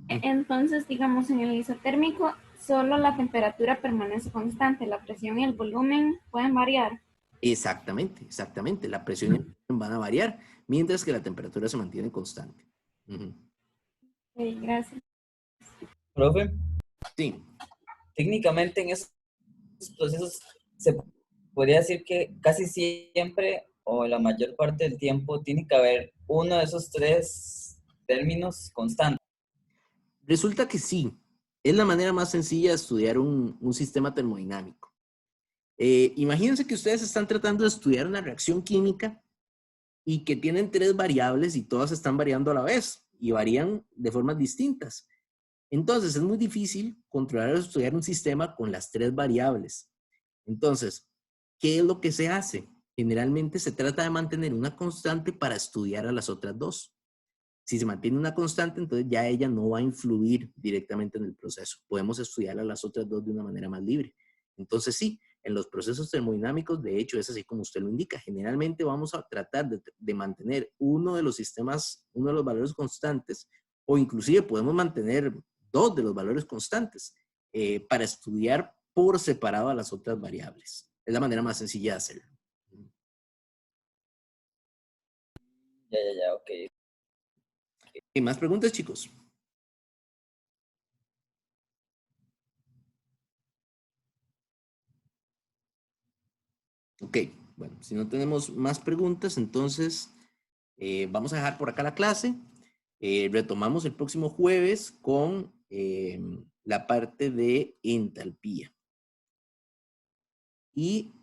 entonces, digamos, en el isotérmico, solo la temperatura permanece constante, la presión y el volumen pueden variar. Exactamente. La presión y el volumen van a variar, mientras que la temperatura se mantiene constante. Sí, gracias. Profe, Sí. técnicamente en esos procesos se podría decir que casi siempre o la mayor parte del tiempo tiene que haber uno de esos tres términos constantes. Resulta que sí. Es la manera más sencilla de estudiar un sistema termodinámico. Imagínense que ustedes están tratando de estudiar una reacción química y que tienen 3 variables y todas están variando a la vez y varían de formas distintas. Entonces, es muy difícil controlar o estudiar un sistema con las 3 variables. Entonces, ¿qué es lo que se hace? Generalmente se trata de mantener una constante para estudiar a las otras 2. Si se mantiene una constante, entonces ya ella no va a influir directamente en el proceso. Podemos estudiar a las otras 2 de una manera más libre. Entonces, sí, en los procesos termodinámicos, de hecho, es así como usted lo indica. Generalmente vamos a tratar de mantener uno de los sistemas, uno de los valores constantes, o inclusive podemos mantener 2 de los valores constantes para estudiar por separado a las otras variables. Es la manera más sencilla de hacerlo. Ya, ok. ¿Hay más preguntas, chicos? Ok, bueno, si no tenemos más preguntas, entonces vamos a dejar por acá la clase. Retomamos el próximo jueves con la parte de entalpía. Y